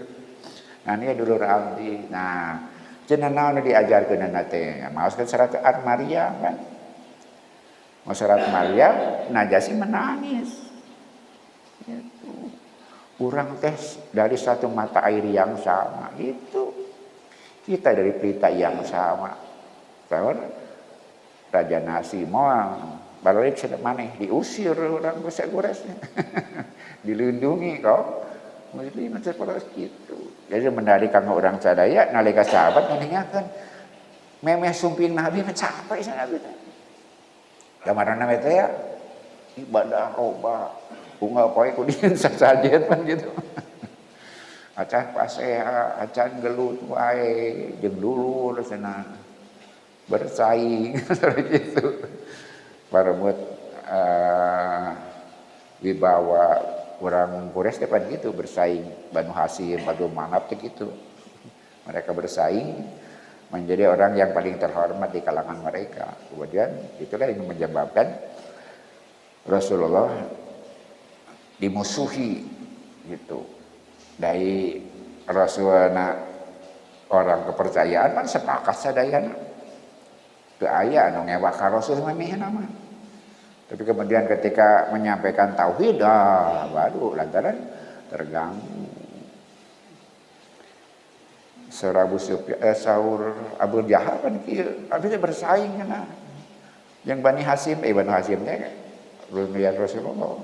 Nah ini dulu abdi. Nah, cenah naon diajarkeun teh? Maoskeun surat Maryam kan. Mau surat Maryam, Najasyi menangis. Gitu. Urang teh dari satu mata air yang sama itu. Kita dari pelita yang sama. Tahun Raja Nasi moal balik sedek maneh diusir orang gores-goresnya. Dilindungi kok. Muslim seperti itu. Jadi menarik kanggo orang sadaya nalika sahabat ngeningakeun memeh sumping Nabi mah capek sana gitu. Gambaranna teh ya ibadah loba. Bunga poe ku dieu sasajeun pan gitu. Acah paseha, acan gelut wae, jeung dulur cenah bersaing seperti itu. Paramut wibawa orang Quraisy depan gitu bersaing, Banu Hasyim, Banu Manaf gitu. Mereka bersaing menjadi orang yang paling terhormat di kalangan mereka. Kemudian itulah yang menyebabkan Rasulullah dimusuhi gitu. Dari Rasulullah orang kepercayaan kan sepakat sadayana. Teu aya anu ngewak ka Rasul mamehna mah. Tapi kemudian ketika menyampaikan tauhid, baru lantaran terganggu. Saur Abu Jahal kan kieu, abdi bersaing cenah. Yang Bani Hasyim teh lihat Rasulullah.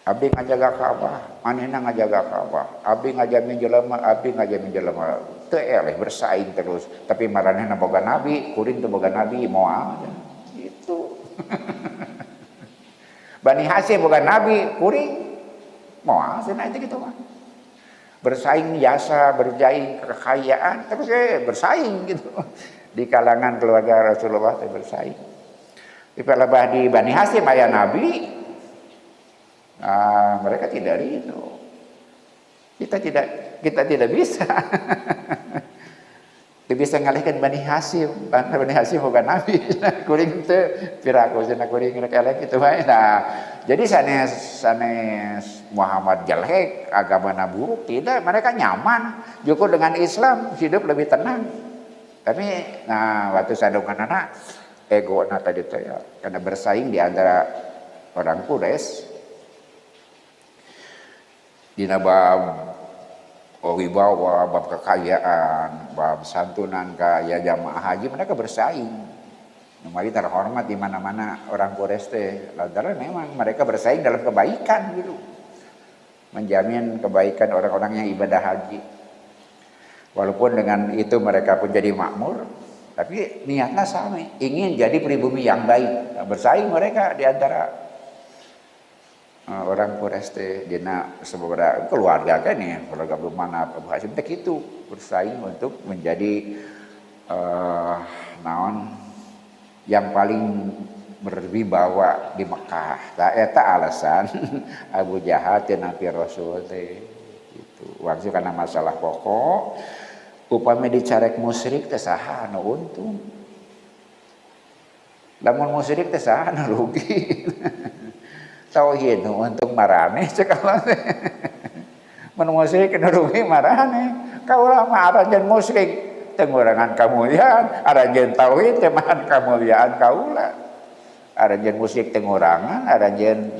Abdi ngajaga Ka'bah, manehna ngajaga Ka'bah. Abdi ngajamin jelema, teu eleh bersaing terus. Tapi maranehna boga nabi, kuring teu boga nabi, moal. Gitu. Bani Hasyim boga nabi, kuring moal cenah itu gitu mah. Bersaing jasa, bersaing kekayaan, terus bersaing gitu. Di kalangan keluarga Rasulullah bersaing. Dipelebah di Bani Hasyim aya nabi, mereka tidak ridho. Kita tidak bisa. Tidak bisa ngalihkan Bani Hasyim. Bani Hasyim bukan nabi. Kuring teu piraku cenah kuring rek eleh kitu wae. Nah, jadi sanes Muhammad jelek, agama buruk, tidak, mereka nyaman. Cukup dengan Islam hidup lebih tenang. Tapi waktu sadunganana ego tadi teh ya, karena bersaing di antara orang Quraisy dina bab wibawa, bab kekayaan, bab santunan kaya jamaah haji, mereka bersaing. Mari terhormat di mana-mana orang Quraisy teh. Lantaran memang mereka bersaing dalam kebaikan gitu. Menjamin kebaikan orang-orang yang ibadah haji. Walaupun dengan itu mereka pun jadi makmur, tapi niatnya sama, ingin jadi pribumi yang baik. Bersaing mereka di antara orang Quraisy teh dina seberapa keluarga kan ya, keluarga Mana Abu Hasyim teh kitu, bersaing untuk menjadi yang paling berwibawa di Mekah. Eta alasan Abu Jahal teu napi Rasul teh gitu. Waktu karena masalah pokok upami dicarek musyrik teh saha anu untung. Lamun musyrik teh saha anu rugi. Tauhid nu untung marane cek Allah teh. Mun musyrik anu rugi marane. Kaula mah aranjeun musyrik tengurangan kamuliaan, aranjeun tauhid teh mah kamuliaan kaula. Aranjeun musyrik tengurangan, aranjeun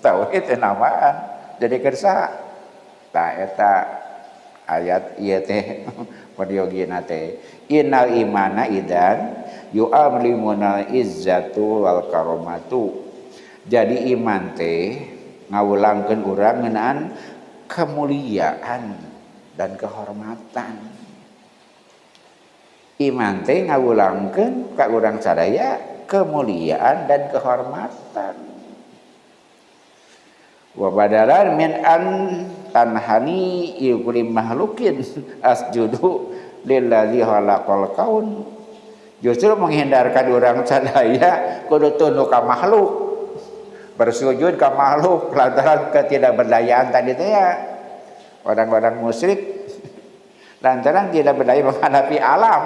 tauhid teh namaan. Jadi kersa tah eta ayat ieu teh padiogina teh innal imana idan yu'amlimunal izzatu wal karamatu. Jadi iman teh ngawulangkeun urang ngeunaan kemuliaan dan kehormatan. Iman teh ngawulangkeun ka urang sadaya kemuliaan dan kehormatan. Wa badalan min an tanhani yukuli mahlukin asjudu lillazi khalaqal kaun. Justru menghindarkan orang sadaya kudu tunduk ka makhluk, bersujud ka makhluk lantaran ketidakberdayaan tadi teh ya. Orang-orang musyrik lantaran tidak berdaya menghadapi alam.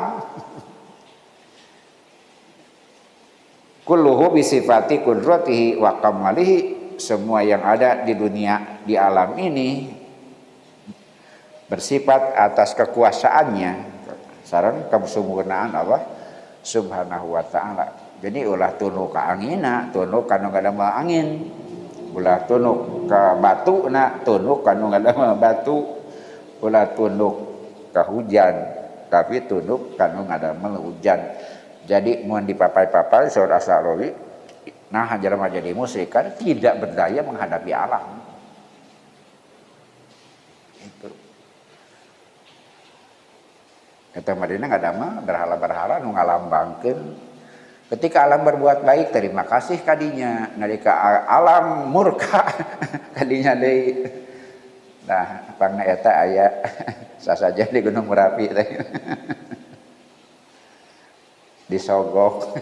Kulluhu bisifati qudratihi wa kamalihi. Semua yang ada di dunia, di alam ini bersifat atas kekuasaannya, sareng kesempurnaan Allah Subhanahu wa ta'ala. Jadi ulah tunduk ka angina, tunduk kanu ngadamel angin. Ulah tunduk ka batuna, tunduk kanu ngadamel batu. Ulah tunduk ka hujan, tapi tunduk kanu ngadamel hujan. Jadi mun dipapai-papai saur Asy'ari, nah jelema jadi musyrik kan tidak berdaya menghadapi alam. Itu. Eta madina ngadamel berhala-berhala nu ngalambangkeun ketika alam berbuat baik terima kasih kadinya, nalika alam murka kadinya deui. Nah, pangna eta aya sasaja di Gunung Merapi teh. Disogok.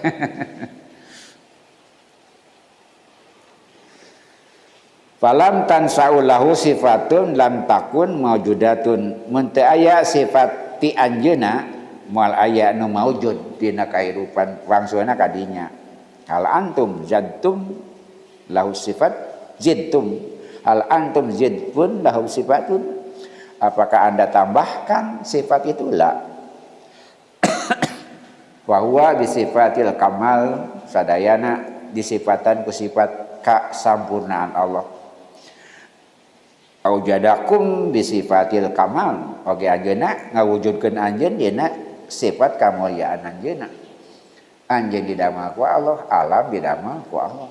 Falam tansaulahu sifatun lam takun maujudatun. Mun teu aya sifat ti anjeunna moal aya nu maujud dina kahirupan wangsulna kadinya. Hal antum zadtum lahu sifat zidtum. Hal antum zidpun lahu sifatun. Apakah Anda tambahkan sifat itu? La. Wa huwa bisifatil kamal sadayana disifatan ku sifat kasampurnaan Allah. Aujadakum bisifatil kamal oge anjeunna ngawujudkeun anjeun dina sifat kamuliaan anjeunna. Anjeun didamel ku Allah, alam didamel ku Allah.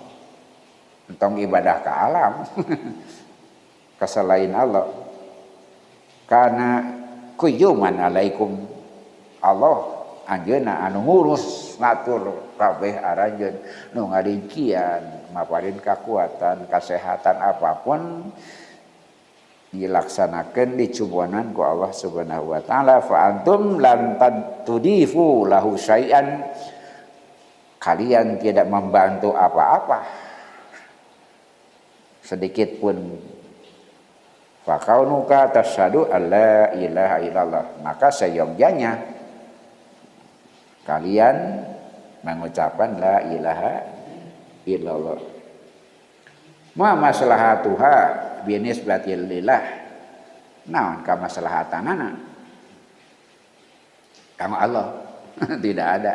Entong ibadah ka alam ka selain Allah. Karena kuyuman alaikum Allah anjeunna anu ngurus ngatur kabeh aranjeun nu ngalincian maparin kakuatan kasehatan apapun dilaksanakan dicubonan ku Allah Subhanahu wa taala. Fa antum lam tudifu lahu syai'an, kalian tidak membantu apa-apa sedikit pun. Fa kaunuka tasyhadu alla ilaha illallah, maka seyogyanya kalian mengucapkan la ilaha illallah. Ma maslahatuha binisbatil lillah, naon ka maslahatanana kama Allah tidak ada.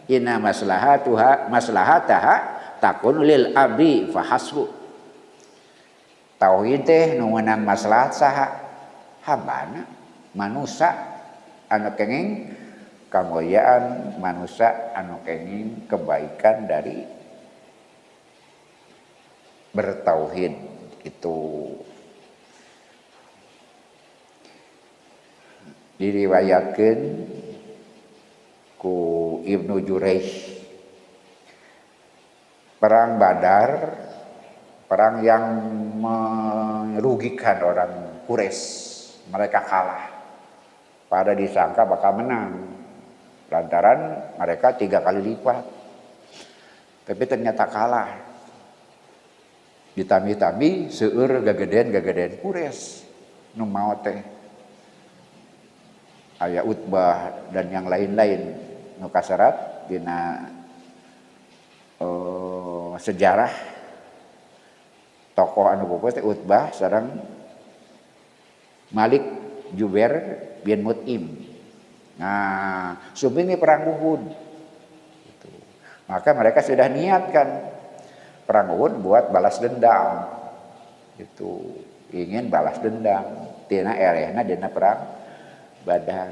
Inna maslahataha takun lil abdi fahasbu. Tauhid teh nu meunang maslahat saha? Hambana manusia anu kenging kamuliaan, manusia anu kenging kebaikan dari bertauhid. Itu diriwayatkeun ku Ibnu Jurayj, perang Badar, perang yang merugikan orang Quraisy, mereka kalah. Pada disangka bakal menang lantaran mereka 3 kali lipat, tapi ternyata kalah. Ditami-tami seueur gagedean Quraisy nu maot teh aya Utbah dan yang lain-lain nu kaserat dina sejarah tokoh anu pupus teh Utbah sareng Malik Jubair bin Mut'im. Nah, supini perang Uhud. Gitu. Maka mereka sudah niatkan perang Uhud buat balas dendam. Itu ingin balas dendam tina erehna dina perang Badar.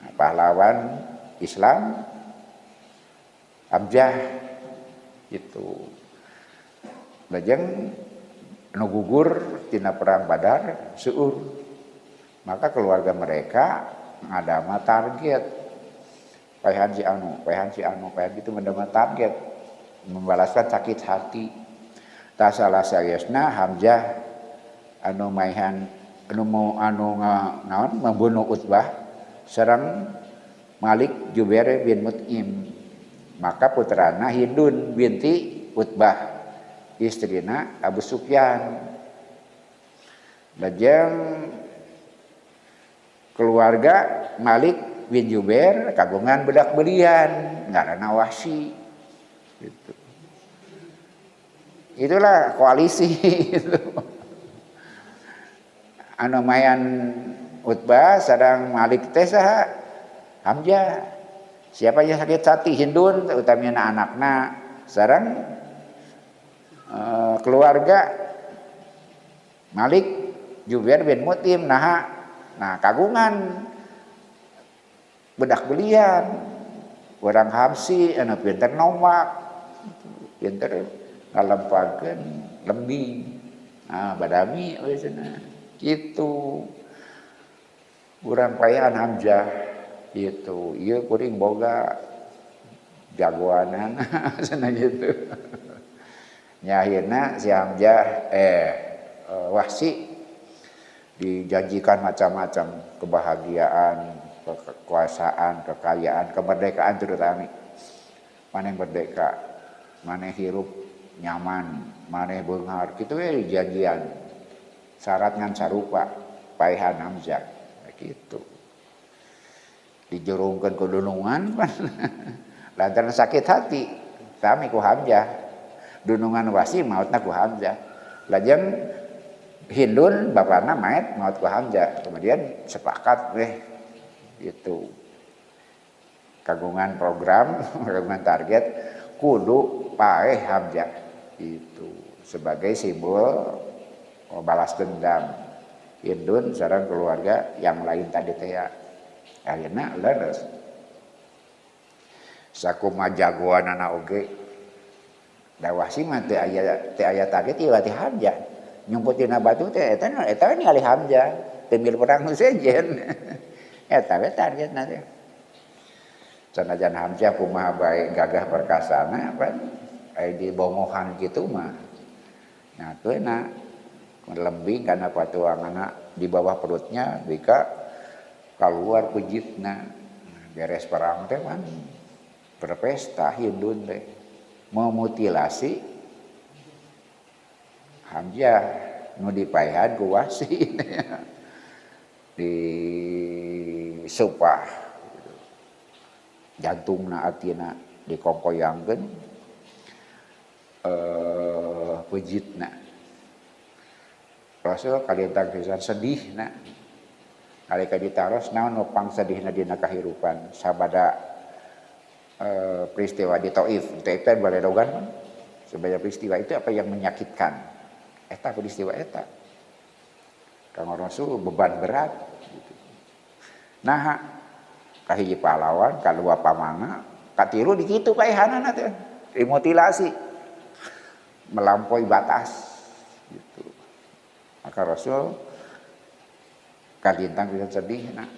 Nah, pahlawan Islam Hamzah itu lajeng nu gugur tina perang Badar seueur. Maka keluarga mereka ngadama target paehan si anu itu mendama target membalaskan sakit hati. Tak salah sayesna Hamzah anu maihan anu naon membunuh Utbah sareng Malik Jubair bin Mut'im. Maka putrana Hindun binti Utbah istrina Abu Sufyan. Lajeng keluarga Malik bin Jubair kagungan bedak belian ngaranna Wahsy. Gitu. Itulah koalisi itu. Anu mayan Utbah sareng Malik teh saha? Hamzah. Siapa yang sakit hati? Hindun utamina anakna sareng keluarga Malik Jubair bin Mut'im nah kagungan bedak belian. Orang Habsyi anu pinter nomak, pinter ngalempakeun lembing. Nah, badami we cenah. Kitu. Urang paehan Hamzah gitu. Ieu kuring boga jagoanan cenah gitu. Nya akhirna si Hamzah Wahsy dijanjikan macam-macam kebahagiaan, kekuasaan, kekayaan, kemerdekaan terutama. Maneh merdeka, maneh hirup nyaman, maneh beunghar, kitu we janjian. Syarat ngan sarupa paehan Hamzah kitu. dijerungkeun ku dunungan pan lantaran sakit hati sami ku Hamzah dunungan Wasi mautna ku Hamzah lajeng Hindun bapakna maut ku Hamzah kemudian sepakat gitu kagungan program kagungan target kudu paeh Hamzah itu sebagai simbol balas dendam Hindun sareng keluarga yang lain tadi teh ya akhirnya leres sakumaha jagoanana oge da Wasi mah teu aya target ieu ti Hamzah nyumput dina batu teh eta ningali Hamzah teu mil perang nu sejen eta we targetna teh sanajan Hamzah kumaha bae gagah perkasana pan aya di bomohan kitu mah nah teu enak lembing kana patuanganna di bawah perutnya bika keluar pejitna beres perang teh kan berpesta Hindun teh memutilasi Hamzah nu dipaehan ku Wasi di supah jantungna atina dikongkoyangkeun pejitna Rasul kalintang pisan sedihna nalika ditaros naon nu pangsedihna dina kahirupan sabada peristiwa di Taif teh baledogan kan sebanyak peristiwa itu apa yang menyakitkan eta peristiwa eta kang Rasul beban berat gitu. Nah kahiji pahlawan kadua pamana katilu di kitu paehanana teh dimutilasi melampaui batas gitu maka Rasul kalintang bisa sedih nah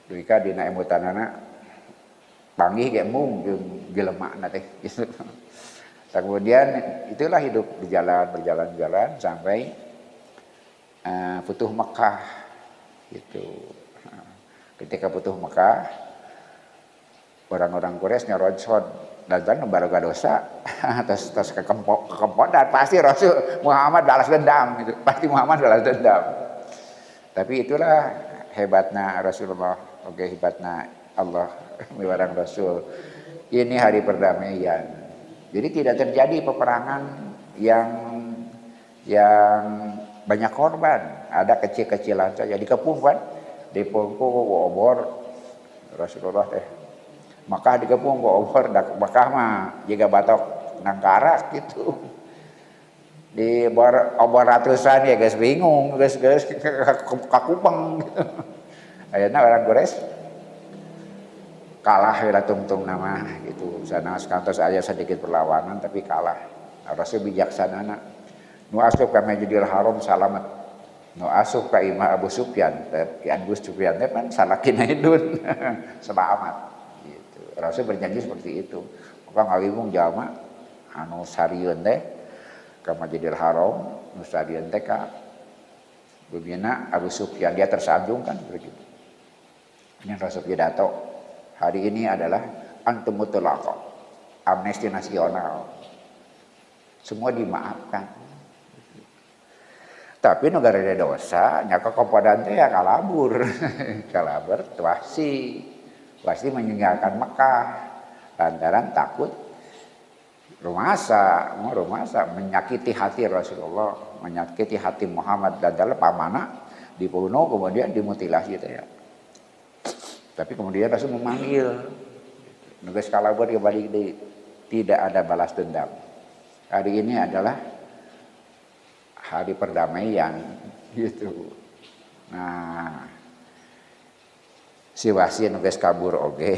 duika dina emutanana panggih ge mung jeung jelemakna teh gitu. Kemudian itulah hidup berjalan sampai Futuh Mekah gitu. Ketika Futuh Mekah orang-orang Quraisy nyoronsod dan baroga dosa terus kekempot dan pasti Rasul Muhammad balas dendam gitu. Pasti Muhammad balas dendam. Tapi itulah hebatnya Rasulullah, oke hebatnya Allah mewarang Rasul. Ini hari perdamaian. Jadi tidak terjadi peperangan yang banyak korban. Ada kecil-kecilan saja dikepung kan, dipungku obor Rasulullah teh. Maka dikepung obor Mekah mah jika batok nangkarak gitu. Di obor ratusan ya guys bingung guys kakupeng gitu. Akhirnya orang Quraisy kalah ya tungtung nama gitu. Sana sekantos aya sedikit perlawanan tapi kalah. Rasul bijaksana nu asup ka Masjidil Haram salamet. Nu asup ka Imam Abu Sufyan, ki Abu Sufyan teh kan salakina hidun selamat gitu. Rasul berjanji seperti itu. Maka ngawimung jalma anu sarieun teh ka Masjidil Haram nusadian teh ka bebina Abu Sufyan dia tersanjung kan begitu. Ini Rasul pidato hari ini adalah antum mutlaqah amnesti nasional semua dimaafkan tapi negara ada dosa nyaka kepadaan teh ya kalabur kalabur Wasi meninggalkan Mekah lantaran takut rumasa menyakiti hati Rasulullah, menyakiti hati Muhammad dan dalam pamana dibunuh kemudian dimutilasi itu ya. Tapi kemudian Rasul memanggil nugas kalabur kembali tidak ada balas dendam. Hari ini adalah hari perdamaian gitu. Nah, si Wasi nugas kabur oge.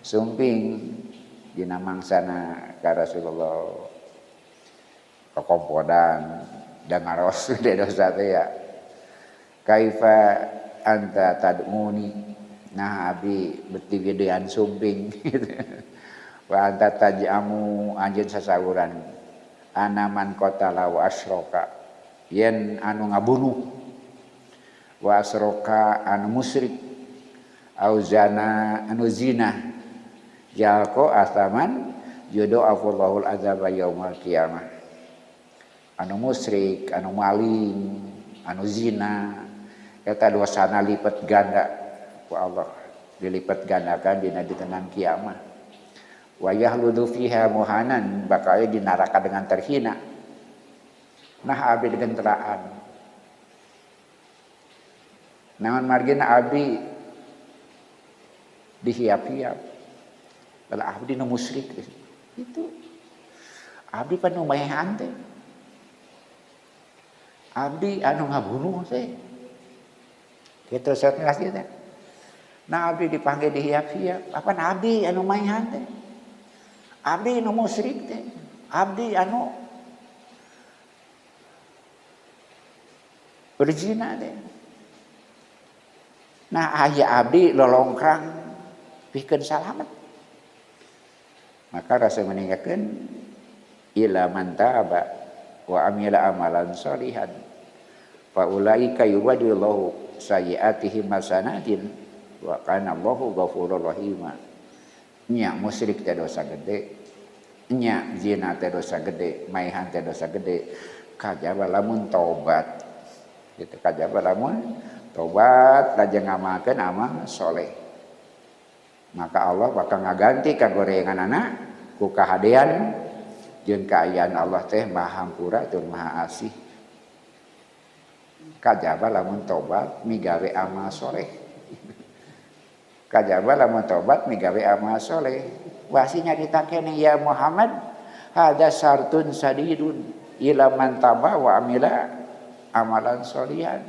Sumping dina mangsana ka Rasulullah kekompodan dan ngaros de dosa teh ya kaifa anta tadmuni nah abi beti gedean sumping gitu. Wa anta tajamu anjeun sasawuran anaman qatala wa asyraka yen anu ngabunuh wa asyraka anu musyrik au zana anu zina jalko asaman jodoh afallahul azaba yaumal qiyamah anu musyrik anu maling anu zina eta dosana lipat ganda ku Allah dilipat gandakan dina ditenan kiamat. Wa yahludu fiha muhanan, bakal di neraka dengan terhina. Nah abdi genteraan. Namun margina abdi dihiap-hiap. Kalau abdi nu musyrik itu. Abdi panu mayahan teh. Abdi anu ngabunuh teh. Kitu sanes teh. Nah abdi dipanggil dihiap-hiap. Apa abdi anu mayahan teh? Abdi anu musyrik teh. Abdi anu berzina teh. Nah aya abdi lolongkrang pikeun salamet. Maka rasa meninggalkan ila man taba wa amila amalan sholihan fa ulaika yubadillahu sayyiatihim hasanatin wa kana Allahu ghafurur rahim. Nya musyrik teh dosa gede, nya zina teh dosa gede, maihan teh dosa gede. Kajaba lamun taubat. Gitu kajaba lamun taubat lajeng ngamalkeun amal soleh. Maka Allah bakal ngaganti kagorenganana ku kahadean jeung kaayaan Allah teh Maha Hampura tur Maha Asih. Kajaba lamun tobat migawe amal soleh. Kajaba lamun tobat migawe amal soleh. Wasinya ditakene ya Muhammad hada syartun sadidun ila man taba wa amila amalan solihan.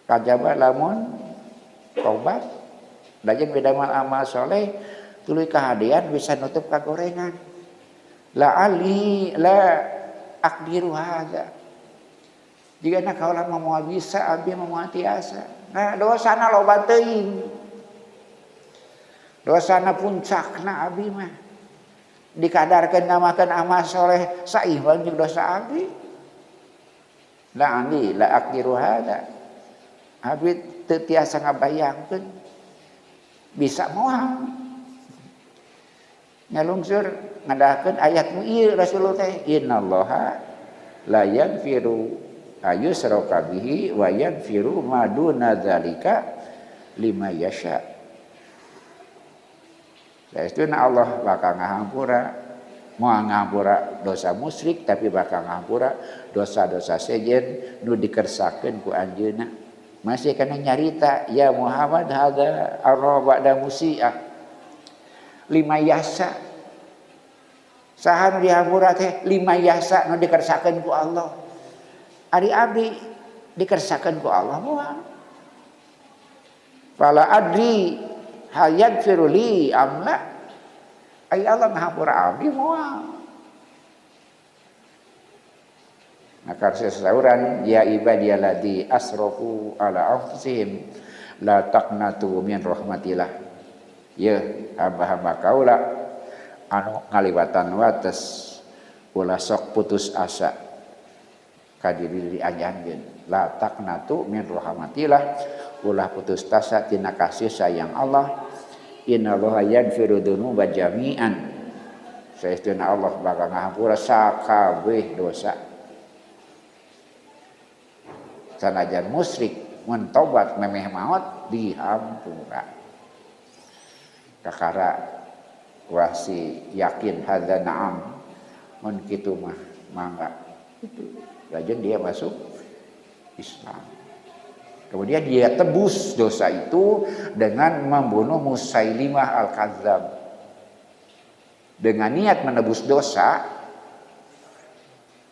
Kajaba lamun tobat lajeng bedamal amal soleh tuluy kahadean bisa nutup kagorengan. La ali la akdiru hadza. Jigana kaulah moal bisa abdi moal tiasa. Nah dosana loba teuing. Dosana puncakna abdi mah. Dikadarkeun ngamakeun amal soleh saimbang jeung dosa abdi. La ali la akdiru hadza. Abdi teu tiasa ngabayangkeun. Bisa moal nyalungsur ngadahkeun ayat nu ieu Rasulullah teh innallaha la yaghfiru ayyushraka bihi wa yaghfiru ma duna dzalika liman yasha. Saestuna Allah bakal ngahampura moal ngahampura dosa musyrik tapi bakal ngahampura dosa-dosa sejen nu dikersakeun ku anjeunna. Masih kena nyarita ya Muhammad hadza arra ba'da musiah lima yasa saha nu dihampura teh lima yasa nu dikersakeun ku Allah. Ari abdi dikersakeun ku Allah moal. Fala adri hal yaghfiru li amla. Ai Allah ngahampura abdi moal. Maka sesauran ya ibadiyallati asrafu ala anfusihim la taqnatu min rahmatillah. Ya hamba-hamba kaula anu ngaliwatan wates ulah sok putus asa ka diri anjeunna. La taqnatu min rahmatillah, ulah putus asa tina kasih sayang Allah. Innallaha yaghfiru dzunuba jami'an. Saestuna Allah bakal ngahampura sakabeh dosa. Sanajan musyrik mun tobat memeh maot dihampura. Kakara wasi yakin hadza na'am mun kitu mah mangga. Lajeng dia masuk Islam. Kemudian dia tebus dosa itu dengan membunuh Musailimah Al-Kadzdzab. Dengan niat menebus dosa,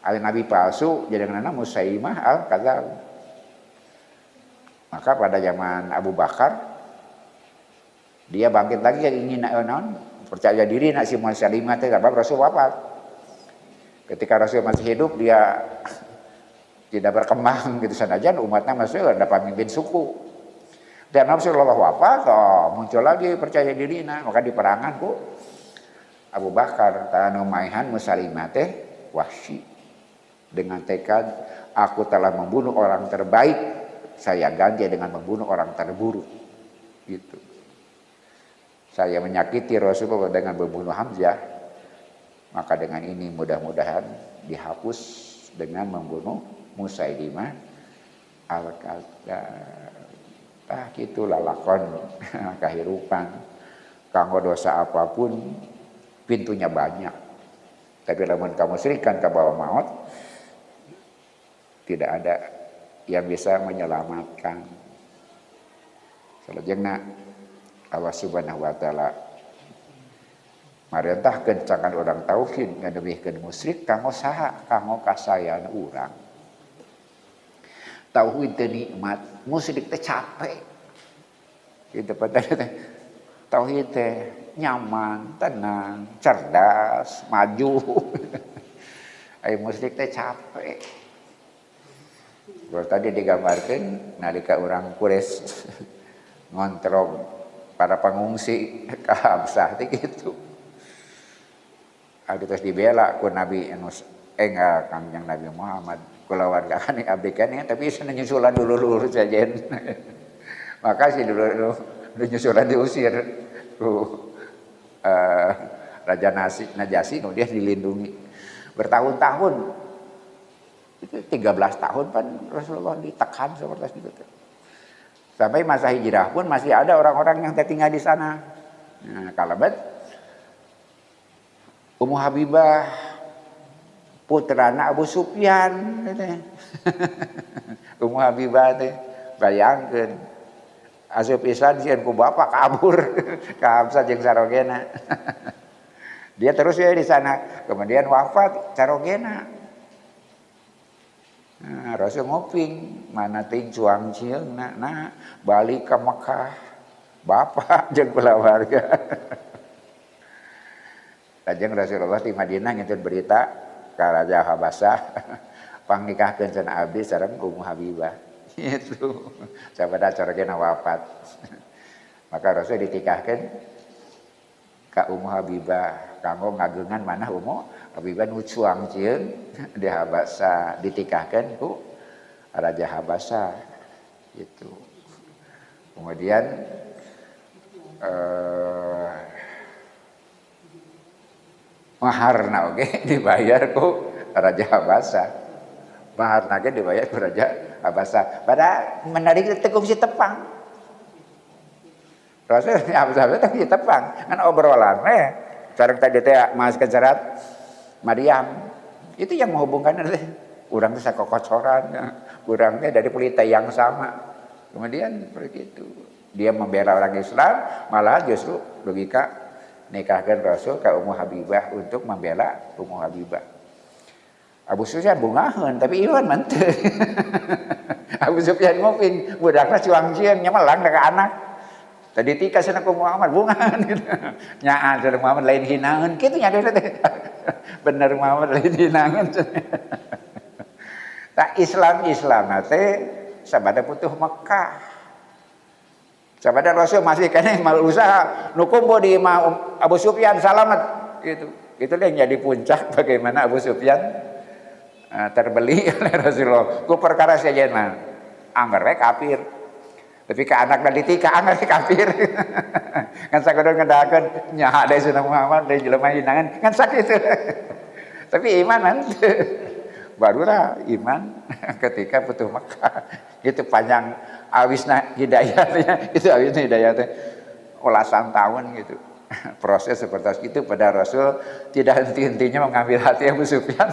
nabi palsu jadi nama Musailimah Al-Kadzdzab. Maka pada zaman Abu Bakar dia bangkit lagi ingin percaya diri nak si Musailimah teh sebab Rasul wafat. Ketika Rasul masih hidup dia tidak berkembang gitu sanajan umatnya masih ada pemimpin suku. Dan Rasulullah wafat muncul lagi percaya diri maka di perangan ku Abu Bakar tanu maihan Musailimah teh Wahsy dengan tekad aku telah membunuh orang terbaik. Saya ganti dengan membunuh orang terburuk. Gitu. Saya menyakiti Rasulullah dengan membunuh Hamzah. Maka dengan ini mudah-mudahan dihapus dengan membunuh Musailimah Al-Kadzdzab. Gitulah lakon kehidupan. Kanggo dosa apapun pintunya banyak. Tapi lamun kamu serikan ke bawah maut, tidak ada yang bisa menyelamatkan. Salajengna Allah Subhanahu wa taala marentahkeun cangan urang tauhid ngadeuwihkeun musyrik kanggo saha? Kanggo kasayan urang. Tauhid teh nikmat, musyrik teh capek. Kitu padahal teh tauhid teh nyaman, tenang, cerdas, maju. Ai musyrik teh capek. Kalau tadi digambarkan nalika orang Quraisy ngontrol para pengungsi ke Habsah gitu. Adu terus dibela ku Nabi enggak Kangjeng Nabi Muhammad keluarga kan abdi kan tapi sana nyusulan dulu saja. Makasih dulu nyusulan diusir ku Raja Najasyi kemudian dilindungi bertahun-tahun. Itu 13 tahun kan Rasulullah ditekan seperti itu. Sampai masa hijrah pun masih ada orang-orang yang tinggal di sana. Nah, kalabat Ummu Habibah putrana Abu Sufyan Ummu Habibah teh bayangkeun asup pisan sieun ku bapak kabur ka Habsah jeung sarogena. Dia terus ya di sana, kemudian wafat sarogena. Nah, Rasul ngoping mana ting cuang cieung na balik ke Mekah bapak jeung keluarga. Lajeng Rasulullah di Madinah ngintun berita ka Raja Habasyah pangnikahkeun cenah abdi sareng Ummu Habibah. Itu sabada caragena wafat. Maka Rasul ditikahkeun ka Ummu Habibah kanggo ngageungan manah Ummu Habibah nu cuang cieun di Habasyah ditikahkeun ku Raja Habasyah gitu. Kemudian maharna oge dibayar ku Raja Habasyah. Maharna ge dibayar ku Raja Habasyah. Pada menarik tekung si tepang. Rasul Habasyah teh si tepang. Kan obrolan sareng tadi teh maskeun syarat Maryam. Itu yang menghubungkan teh. Urang teh sakokocoran, urang teh dari pelita yang sama. Kemudian begitu. Dia membela orang Islam, malah justru logika nikahkan Rasul ke Ummu Habibah untuk membela Ummu Habibah. Abu Sufyan bungaheun tapi iman menteu. Abu Sufyan ngoping budakna cuang cieung nyamelang ka anak. Tadi tika cenah ku Muhammad bungaheun gitu. Nyaan cenah Muhammad lain hinaeun kitu nya teh. Bener Muhammad lain hinaeun. Tak Islam teh sabada putuh Mekah. Sabada Rasul masih keneh mal usaha nu kumpo di Abu Sufyan salamet gitu. Itu yang jadi puncak bagaimana Abu Sufyan terbeli oleh Rasulullah. Ku perkara sejenna angger we kafir. Tapi ke anak dan ditika angger kafir. Kan sakudu ngedahakeun nyaha deui sunah Muhammad deui jelema hinangan kan sakitu. Tapi iman henteu. Barulah iman ketika putuh Mekah. Gitu panjang awisna hidayahnya, itu awisna hidayahnya ulasan tahun gitu. Proses seperti itu pada Rasul tidak henti-hentinya mengambil hati Abu Sufyan.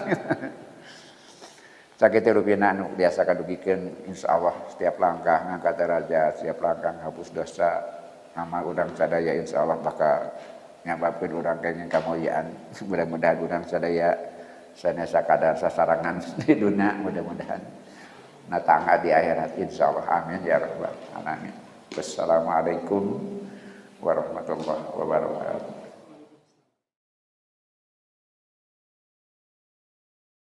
Sakitu rupina anu biasa kadugikeun insyaallah setiap langkah ngangkat derajat, setiap langkah hapus dosa, amal urang sadaya insyaallah bakal nyababkeun urang kenging kamuliaan. Mudah-mudahan urang sadaya sanesha kadar sasarangan di dunia mudah-mudahan na tangga di akhirat insyaallah amin ya rabbal alamin. Wassalamualaikum warahmatullahi wabarakatuh.